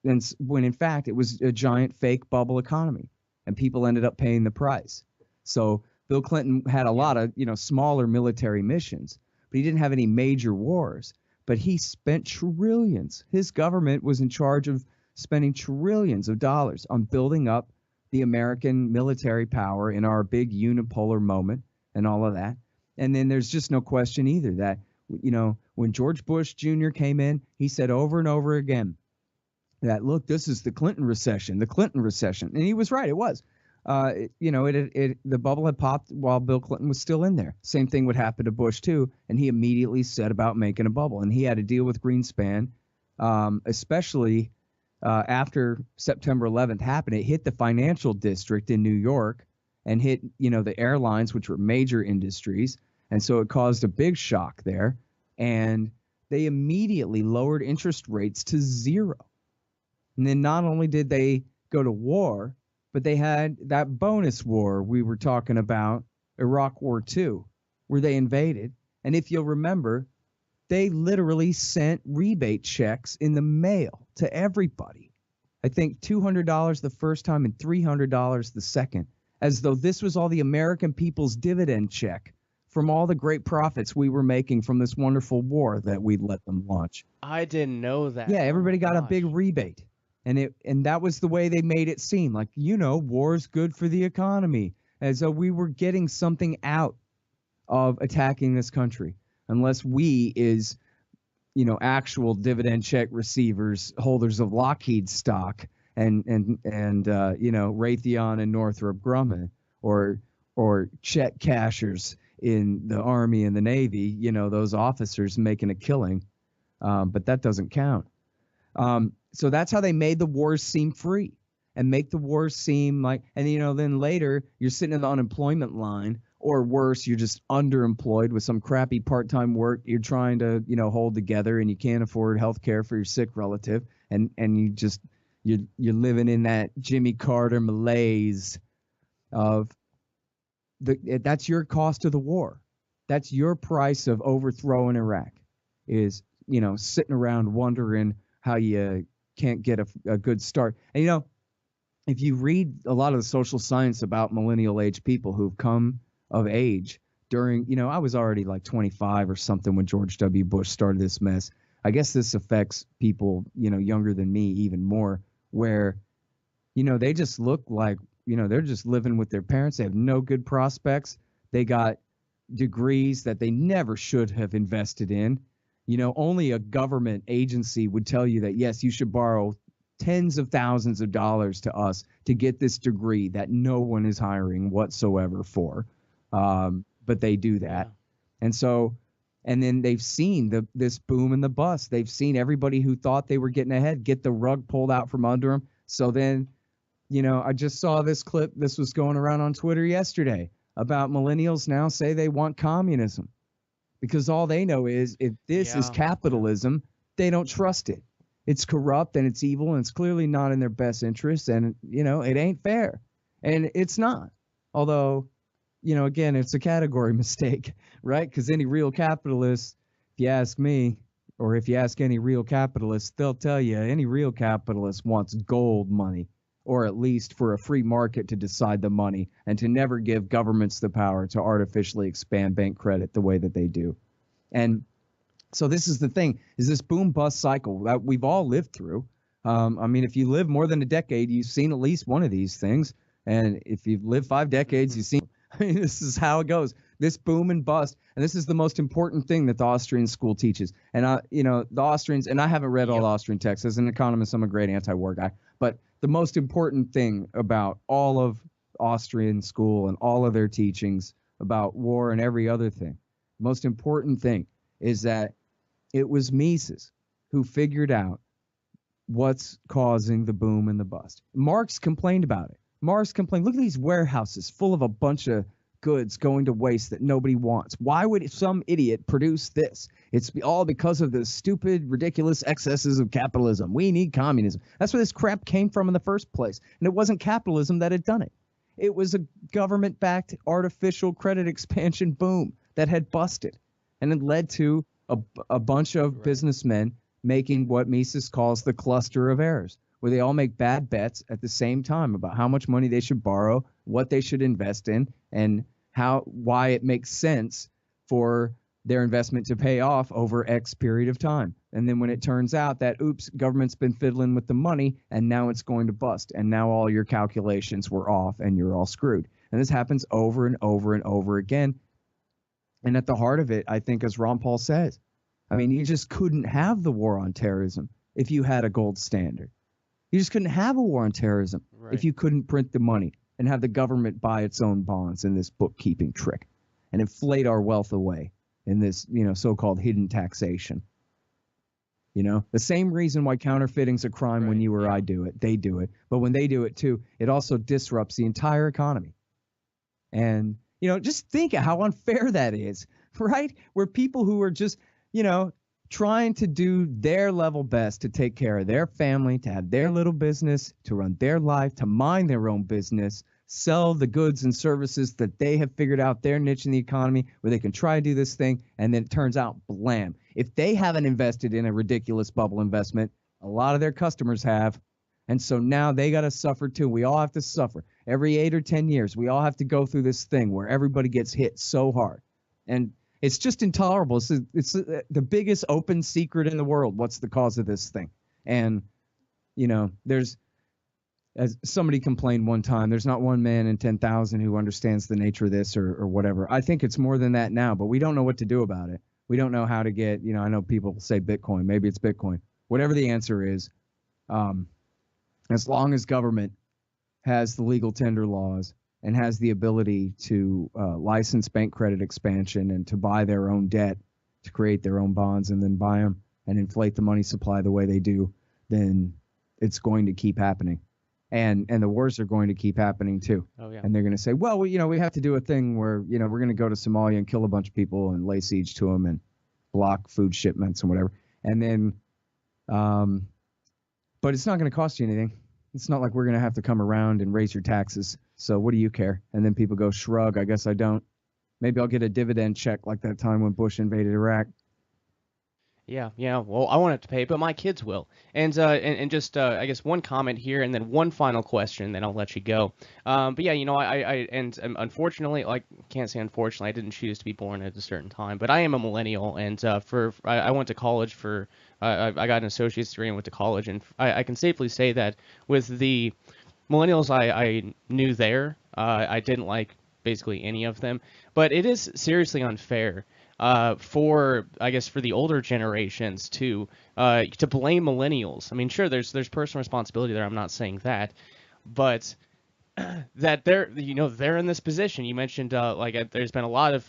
And when in fact it was a giant fake bubble economy, and people ended up paying the price. So Bill Clinton had a lot of, you know, smaller military missions, but he didn't have any major wars. But he spent trillions. His government was in charge of spending trillions of dollars on building up the American military power in our big unipolar moment and all of that. And then there's just no question either that, you know, when George Bush Jr. came in, he said over and over again that, look, this is the Clinton recession. And he was right. It was. You know, the bubble had popped while Bill Clinton was still in there. Same thing would happen to Bush, too. And he immediately set about making a bubble. And he had to deal with Greenspan, especially after September 11th happened. It hit the financial district in New York and hit, you know, the airlines, which were major industries. And so it caused a big shock there. And they immediately lowered interest rates to zero. And then not only did they go to war, but they had that bonus war we were talking about, Iraq War II, where they invaded. And if you'll remember, they literally sent rebate checks in the mail to everybody. I think $200 the first time and $300 the second, as though this was all the American people's dividend check from all the great profits we were making from this wonderful war that we'd let them launch. I didn't know that. Yeah, everybody got a gosh. big rebate. And that was the way they made it seem, like, war's good for the economy, as though we were getting something out of attacking this country, unless we is, actual dividend check receivers, holders of Lockheed stock and Raytheon and Northrop Grumman, or check cashers in the Army and the Navy, those officers making a killing. But that doesn't count. So that's how they made the wars seem free and make the wars seem like, and then later you're sitting in the unemployment line, or worse, you're just underemployed with some crappy part-time work you're trying to, hold together, and you can't afford health care for your sick relative. And you're living in that Jimmy Carter malaise of that's your cost of the war. That's your price of overthrowing Iraq, is, sitting around wondering how you can't get a good start. And, if you read a lot of the social science about millennial age people who've come of age during, I was already like 25 or something when George W. Bush started this mess. I guess this affects people, younger than me even more, where, they just look like, they're just living with their parents. They have no good prospects. They got degrees that they never should have invested in. Only a government agency would tell you that, yes, you should borrow tens of thousands of dollars to us to get this degree that no one is hiring whatsoever for. But they do that. Yeah. And then they've seen this boom and the bust. They've seen everybody who thought they were getting ahead get the rug pulled out from under them. So then, I just saw this clip. This was going around on Twitter yesterday about millennials now say they want communism, because all they know is, if this is capitalism, they don't trust it. It's corrupt and it's evil and it's clearly not in their best interest, and, it ain't fair. And it's not. Although, again, it's a category mistake, right? Because any real capitalist, if you ask me, or if you ask any real capitalist, they'll tell you any real capitalist wants gold money, or at least for a free market to decide the money, and to never give governments the power to artificially expand bank credit the way that they do. And so this is the thing, is this boom bust cycle that we've all lived through. If you live more than a decade, you've seen at least one of these things. And if you've lived 5 decades, you've seen, this is how it goes. This boom and bust. And this is the most important thing that the Austrian school teaches. And, the Austrians, and I haven't read all the Austrian texts. As an economist, I'm a great anti-war guy. But the most important thing about all of Austrian school and all of their teachings about war and every other thing, most important thing is that it was Mises who figured out what's causing the boom and the bust. Marx complained about it. Marx complained, look at these warehouses full of a bunch of goods going to waste that nobody wants. Why would some idiot produce this? It's all because of the stupid, ridiculous excesses of capitalism. We need communism. That's where this crap came from in the first place. And it wasn't capitalism that had done it. It was a government-backed artificial credit expansion boom that had busted, and it led to a bunch of businessmen making what Mises calls the cluster of errors, where they all make bad bets at the same time about how much money they should borrow, what they should invest in, and why it makes sense for their investment to pay off over X period of time. And then when it turns out that, oops, government's been fiddling with the money and now it's going to bust, and now all your calculations were off and you're all screwed. And this happens over and over and over again. And at the heart of it, I think, as Ron Paul says, you just couldn't have the war on terrorism if you had a gold standard. You just couldn't have a war on terrorism if you couldn't print the money and have the government buy its own bonds in this bookkeeping trick and inflate our wealth away in this, so-called hidden taxation. The same reason why counterfeiting's a crime when you or I do it, they do it. But when they do it too, it also disrupts the entire economy. And, just think of how unfair that is, right? Where people who are just, trying to do their level best to take care of their family, to have their little business, to run their life, to mind their own business, sell the goods and services that they have figured out their niche in the economy where they can try to do this thing, and then it turns out blam. If they haven't invested in a ridiculous bubble investment, a lot of their customers have. And so now they got to suffer too. We all have to suffer. Every 8 or 10 years, we all have to go through this thing where everybody gets hit so hard. And it's just intolerable. It's the biggest open secret in the world. What's the cause of this thing? And, you know, as somebody complained one time, there's not one man in 10,000 who understands the nature of this or whatever. I think it's more than that now, but we don't know what to do about it. We don't know how to get, you know, I know people say Bitcoin. Maybe it's Bitcoin. Whatever the answer is, as long as government has the legal tender laws and has the ability to license bank credit expansion and to buy their own debt, to create their own bonds and then buy them and inflate the money supply the way they do, then it's going to keep happening. And the wars are going to keep happening too. Oh, yeah. And they're going to say, well, you know, we have to do a thing where, you know, we're going to go to Somalia and kill a bunch of people and lay siege to them and block food shipments and whatever. And then, but it's not going to cost you anything. It's not like we're going to have to come around and raise your taxes. So what do you care? And then people go, shrug, I guess I don't. Maybe I'll get a dividend check like that time when Bush invaded Iraq. Yeah. Well, I won't have to pay, but my kids will. And just I guess one comment here, and then one final question, then I'll let you go. But yeah, you know, I unfortunately, like, can't say unfortunately, I didn't choose to be born at a certain time, but I am a millennial, and I went to college for I got an associate's degree and went to college, and I can safely say that with the millennials I knew there, I didn't like basically any of them, but it is seriously unfair for the older generations to blame millennials. I mean, sure, there's personal responsibility there. I'm not saying that, but that they're in this position. You mentioned there's been a lot of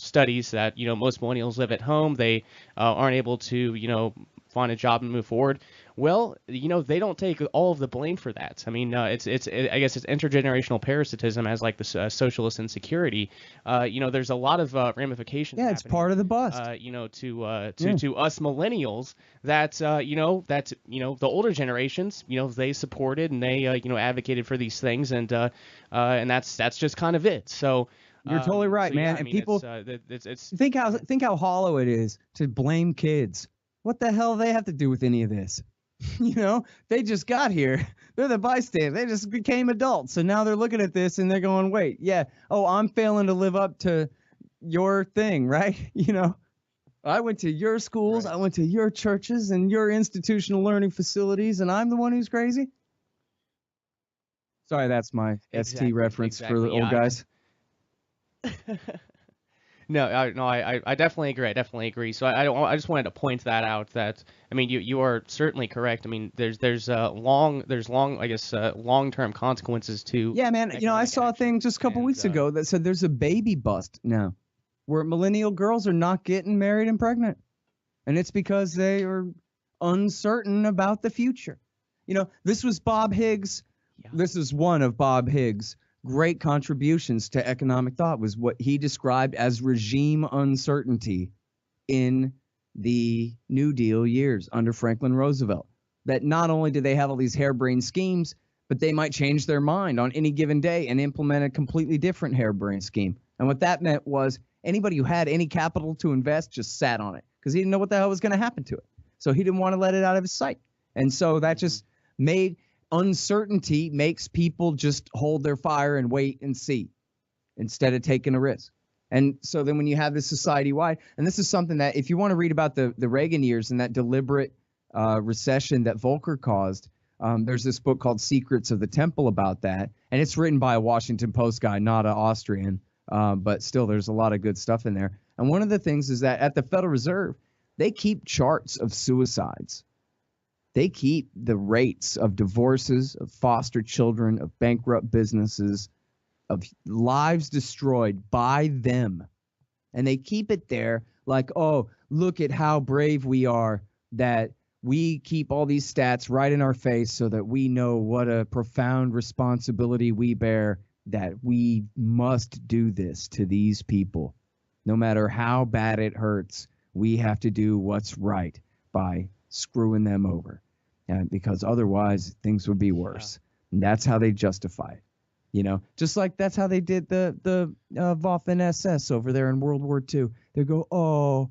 studies that most millennials live at home. They aren't able to find a job and move forward. Well, they don't take all of the blame for that. I mean, I guess it's intergenerational parasitism as like the socialist insecurity. There's a lot of ramifications. Yeah, it's part of the bust. To us millennials that the older generations, they supported and they advocated for these things, and that's just kind of it. So. You're totally right, man. And people think how hollow it is to blame kids. What the hell do they have to do with any of this? They just got here. They're the bystanders. They just became adults. So now they're looking at this and they're going, wait, yeah. Oh, I'm failing to live up to your thing, right? I went to your schools. Right. I went to your churches and your institutional learning facilities, and I'm the one who's crazy. Sorry, that's my ST reference for the old guys. No, I definitely agree. I definitely agree. So I just wanted to point that out. That I mean, you are certainly correct. I mean, there's long-term consequences to. Yeah, man. I saw a thing just a couple weeks ago that said there's a baby bust now, where millennial girls are not getting married and pregnant, and it's because they are uncertain about the future. This was Bob Higgs. Yeah. This is one of Bob Higgs' great contributions to economic thought, was what he described as regime uncertainty in the New Deal years under Franklin Roosevelt. That not only do they have all these harebrained schemes, but they might change their mind on any given day and implement a completely different harebrained scheme. And what that meant was anybody who had any capital to invest just sat on it because he didn't know what the hell was going to happen to it. So he didn't want to let it out of his sight. And so that just made uncertainty makes people just hold their fire and wait and see instead of taking a risk. And so then when you have this society-wide, and this is something that if you want to read about the Reagan years and that deliberate recession that Volcker caused, there's this book called Secrets of the Temple about that. And it's written by a Washington Post guy, not an Austrian, but still there's a lot of good stuff in there. And one of the things is that at the Federal Reserve, they keep charts of suicides. They keep the rates of divorces, of foster children, of bankrupt businesses, of lives destroyed by them. And they keep it there like, oh, look at how brave we are that we keep all these stats right in our face so that we know what a profound responsibility we bear, that we must do this to these people. No matter how bad it hurts, we have to do what's right by screwing them over, and because otherwise things would be worse. And that's how they justify it. Just like that's how they did the Waffen SS over there in World War II. They go, oh,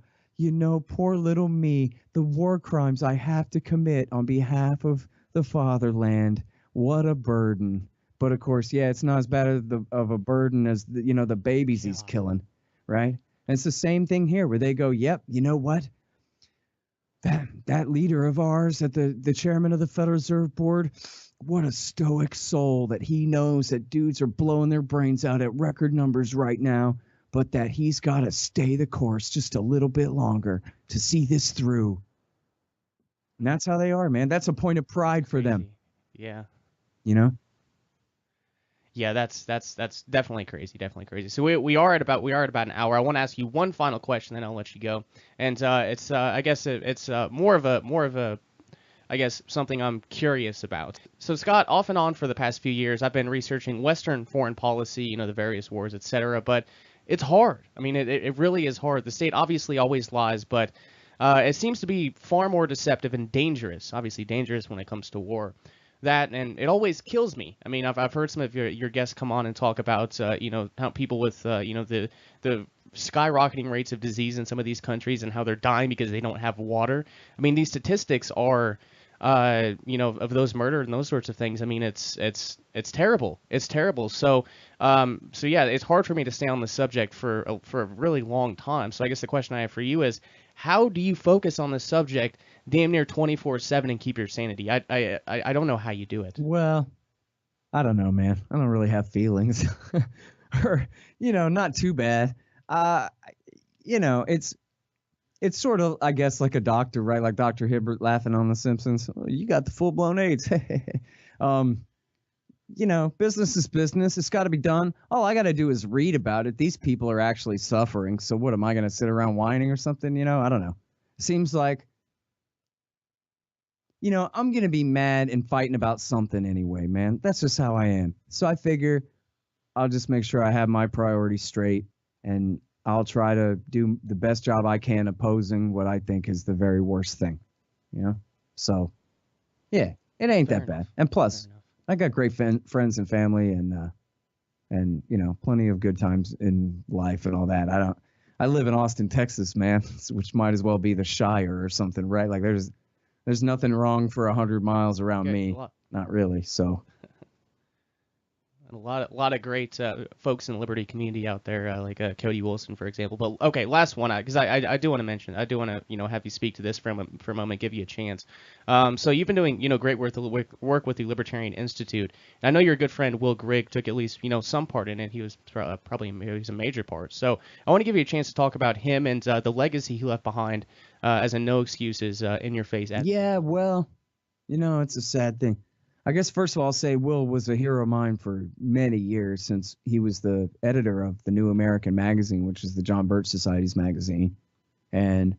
poor little me, the war crimes I have to commit on behalf of the fatherland. What a burden. But of course, yeah, it's not as bad of a burden as the babies he's killing, right? And it's the same thing here where they go, yep, you know what? That leader of ours, the chairman of the Federal Reserve Board, what a stoic soul that he knows that dudes are blowing their brains out at record numbers right now, but that he's got to stay the course just a little bit longer to see this through. And that's how they are, man. That's a point of pride for them. Yeah. Yeah, that's definitely crazy, definitely crazy. So we are at about an hour. I want to ask you one final question, then I'll let you go. And it's I guess it's more of a I guess something I'm curious about. So Scott, off and on for the past few years, I've been researching Western foreign policy, the various wars, etc. But it's hard. I mean, it really is hard. The state obviously always lies, but it seems to be far more deceptive and dangerous. Obviously dangerous when it comes to war. And it always kills me. I mean, I've heard some of your guests come on and talk about how people with the skyrocketing rates of disease in some of these countries and how they're dying because they don't have water. I mean, these statistics are of those murdered and those sorts of things. I mean, it's terrible. It's terrible. So yeah, it's hard for me to stay on the subject for a really long time. So I guess the question I have for you is, how do you focus on this subject damn near 24/7 and keep your sanity? I don't know how you do it. Well, I don't know, man. I don't really have feelings. Or, not too bad. It's sort of, I guess, like a doctor, right? Like Dr. Hibbert laughing on The Simpsons. Oh, you got the full-blown AIDS. Business is business. It's got to be done. All I got to do is read about it. These people are actually suffering. So what, am I going to sit around whining or something? I don't know. Seems like, I'm going to be mad and fighting about something anyway, man. That's just how I am. So I figure I'll just make sure I have my priorities straight, and I'll try to do the best job I can opposing what I think is the very worst thing, So, yeah, it ain't that bad. And plus, I got great friends and family, and plenty of good times in life and all that. I live in Austin, Texas, man, which might as well be the Shire or something, right? Like there's nothing wrong for 100 miles around me. Not really. So. A lot of great folks in the Liberty community out there, like Cody Wilson, for example. But okay, last one, because I do want to mention, I do want to have you speak to this for a moment, give you a chance. So you've been doing great work with the Libertarian Institute. And I know your good friend Will Grigg took at least some part in it. He was probably a major part. So I want to give you a chance to talk about him and the legacy he left behind as a no excuses in your face. Yeah, well, it's a sad thing. I guess first of all, I'll say Will was a hero of mine for many years, since he was the editor of the New American Magazine, which is the John Birch Society's magazine. And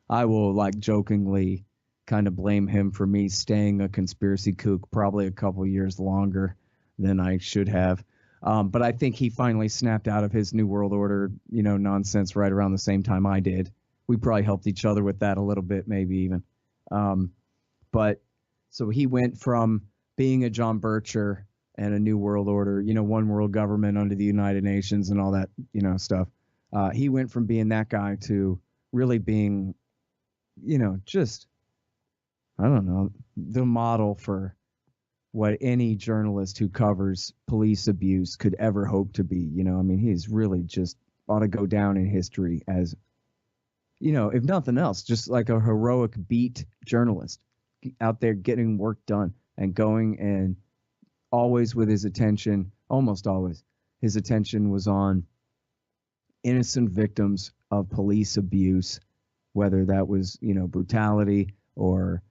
I will jokingly kind of blame him for me staying a conspiracy kook probably a couple years longer than I should have. But I think he finally snapped out of his New World Order, nonsense right around the same time I did. We probably helped each other with that a little bit, maybe even. But so he went from being a John Bircher and a New World Order, one world government under the United Nations and all that, stuff. He went from being that guy to really being, just, I don't know, the model for what any journalist who covers police abuse could ever hope to be. He's really just ought to go down in history as, if nothing else, just like a heroic beat journalist out there getting work done. And going, and always with his attention, almost always, his attention was on innocent victims of police abuse, whether that was, brutality or,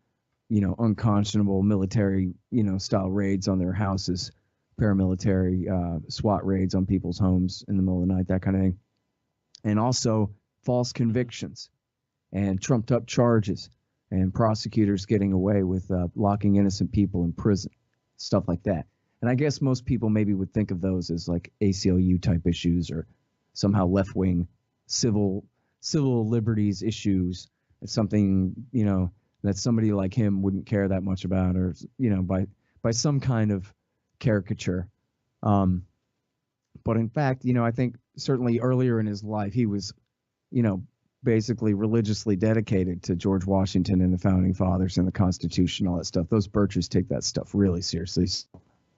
unconscionable military, style raids on their houses, paramilitary SWAT raids on people's homes in the middle of the night, that kind of thing. And also false convictions and trumped up charges. And prosecutors getting away with locking innocent people in prison, stuff like that. And I guess most people maybe would think of those as like ACLU type issues or somehow left-wing civil civil liberties issues. It's something, that somebody like him wouldn't care that much about, or, by some kind of caricature. But in fact, I think certainly earlier in his life, he was, basically religiously dedicated to George Washington and the founding fathers and the Constitution, all that stuff. Those Birchers take that stuff really seriously.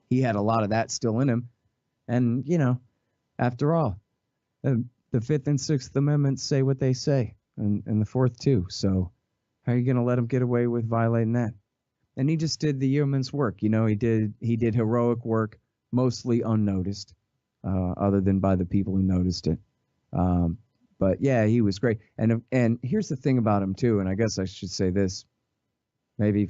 He had a lot of that still in him. And, after all, the Fifth and Sixth Amendments say what they say, and the Fourth too. So how are you going to let him get away with violating that? And he just did the yeoman's work. He did heroic work, mostly unnoticed, other than by the people who noticed it. But yeah, he was great. And here's the thing about him too, and I guess I should say this, maybe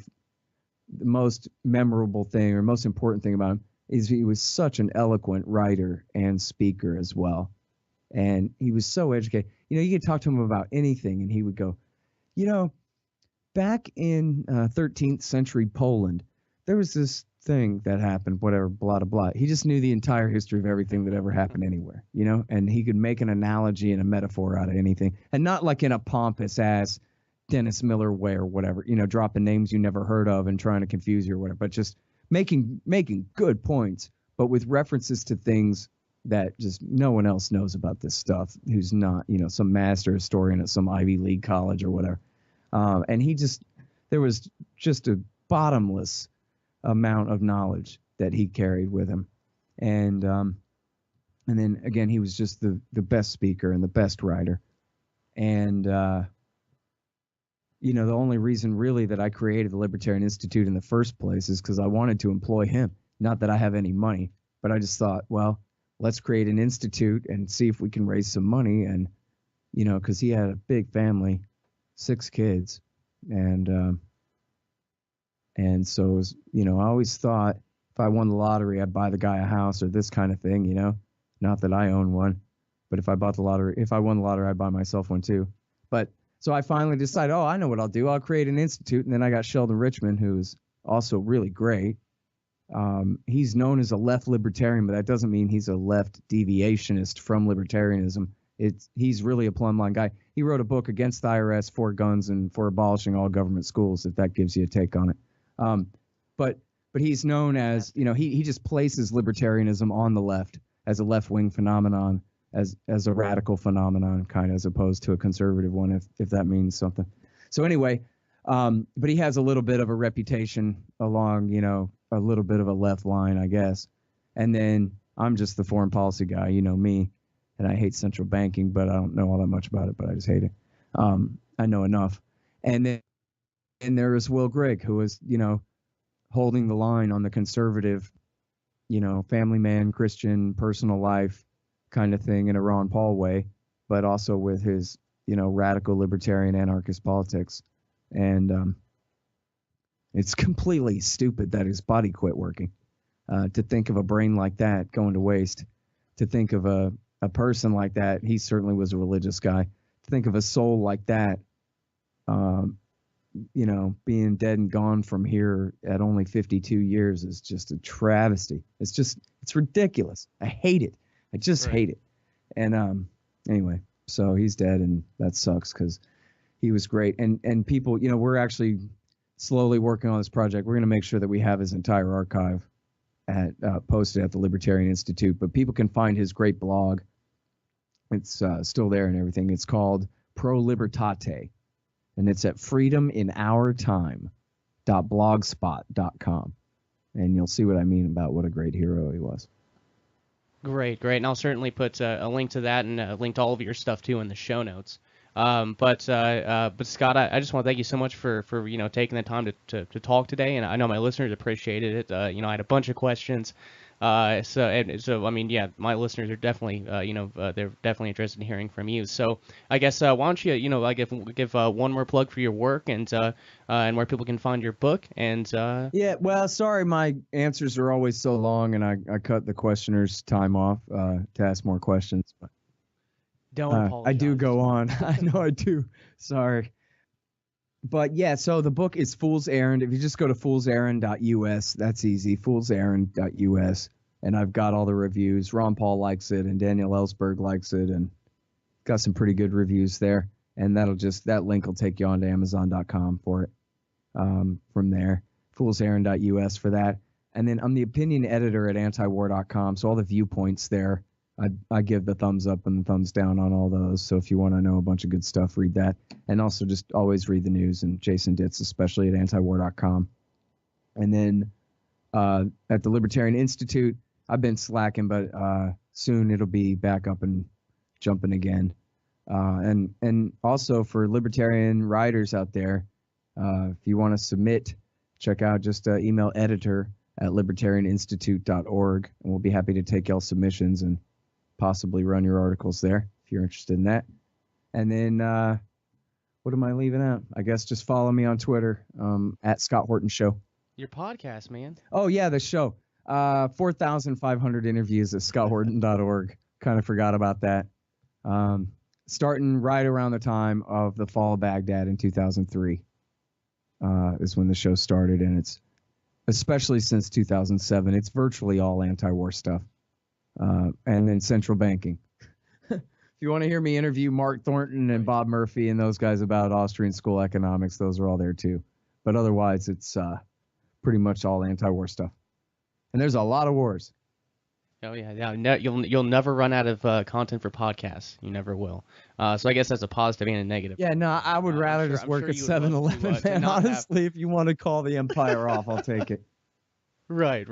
the most memorable thing or most important thing about him is he was such an eloquent writer and speaker as well. And he was so educated. You could talk to him about anything and he would go, back in 13th century Poland, there was this thing that happened, whatever, blah, blah, blah. He just knew the entire history of everything that ever happened anywhere, and he could make an analogy and a metaphor out of anything, and not like in a pompous ass Dennis Miller way or whatever, dropping names you never heard of and trying to confuse you or whatever, but just making good points, but with references to things that just no one else knows about this stuff, who's not, some master historian at some Ivy League college or whatever. And there was just a bottomless amount of knowledge that he carried with him. And then again, he was just the best speaker and the best writer. And, the only reason really that I created the Libertarian Institute in the first place is because I wanted to employ him. Not that I have any money, but I just thought, well, let's create an institute and see if we can raise some money. And, because he had a big family, 6 kids. And so it was, I always thought if I won the lottery, I'd buy the guy a house or this kind of thing, not that I own one, but if I won the lottery, I'd buy myself one too. But so I finally decided, I know what I'll do. I'll create an institute. And then I got Sheldon Richman, who's also really great. He's known as a left libertarian, but that doesn't mean he's a left deviationist from libertarianism. He's really a plumb line guy. He wrote a book against the IRS, for guns, and for abolishing all government schools, if that gives you a take on it. But he's known as, he just places libertarianism on the left as a left-wing phenomenon, as a radical phenomenon, kind of, as opposed to a conservative one, if that means something. So anyway, but he has a little bit of a reputation along, a little bit of a left line, I guess. And then I'm just the foreign policy guy, me, and I hate central banking, but I don't know all that much about it, but I just hate it. I know enough. And there is Will Grigg, who is, holding the line on the conservative, family man, Christian, personal life kind of thing in a Ron Paul way, but also with his, radical libertarian anarchist politics. And it's completely stupid that his body quit working. To think of a brain like that going to waste, to think of a person like that, he certainly was a religious guy, to think of a soul like that, being dead and gone from here at only 52 years is just a travesty. It's ridiculous. I hate it. I just hate it. And anyway, so he's dead, and that sucks because he was great. And people, we're actually slowly working on this project. We're going to make sure that we have his entire archive posted at the Libertarian Institute, but people can find his great blog. It's still there and everything. It's called Pro Libertate, and it's at freedominourtime.blogspot.com. And you'll see what I mean about what a great hero he was. Great. And I'll certainly put a link to that and a link to all of your stuff too in the show notes. But Scott, I just want to thank you so much for taking the time to talk today, and I know my listeners appreciated it. I had a bunch of questions, so I mean, yeah, my listeners are definitely they're definitely interested in hearing from you. So I guess why don't you give one more plug for your work and where people can find your book and Yeah, well, sorry, my answers are always so long, and I cut the questioner's time off to ask more questions, but. Don't apologize. I do go on. I know I do. Sorry. But yeah, so the book is Fool's Errand. If you just go to foolserrand.us, that's easy, foolserrand.us. And I've got all the reviews. Ron Paul likes it, and Daniel Ellsberg likes it, and got some pretty good reviews there, and that link will take you on to Amazon.com for it. From there, foolserrand.us for that, and then I'm the opinion editor at antiwar.com, so all the viewpoints there, I give the thumbs up and the thumbs down on all those. So if you want to know a bunch of good stuff, read that, and also just always read the news and Jason Ditz, especially at antiwar.com. And then at the Libertarian Institute, I've been slacking, but soon it'll be back up and jumping again. And also for libertarian writers out there, if you want to submit, check out just email editor@libertarianinstitute.org, and we'll be happy to take y'all submissions and possibly run your articles there if you're interested in that. And then what am I leaving out? I guess just follow me on Twitter at Scott Horton Show. Your podcast, man. Oh, yeah, the show. 4,500 interviews at scotthorton.org. Kind of forgot about that. Starting right around the time of the fall of Baghdad in 2003 is when the show started, and it's, especially since 2007, it's virtually all anti-war stuff. And then central banking. If you want to hear me interview Mark Thornton and Bob Murphy and those guys about Austrian school economics, those are all there too. But otherwise, it's pretty much all anti-war stuff. And there's a lot of wars. Oh yeah. No, you'll never run out of content for podcasts. You never will. So I guess that's a positive and a negative. Yeah, no, I would rather just work at 7-Eleven, man. Honestly, if you want to call the empire off, I'll take it. Right.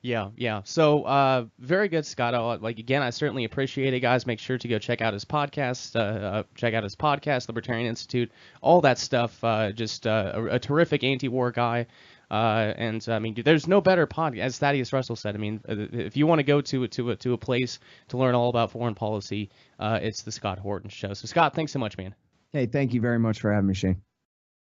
Yeah. So very good, Scott. Again, I certainly appreciate it, guys. Make sure to go check out his podcast. Libertarian Institute, all that stuff. Just a terrific anti-war guy. And I mean, dude, there's no better podcast, as Thaddeus Russell said. I mean, if you want to go to a place to learn all about foreign policy, it's the Scott Horton Show. So, Scott, thanks so much, man. Hey, thank you very much for having me, Shane.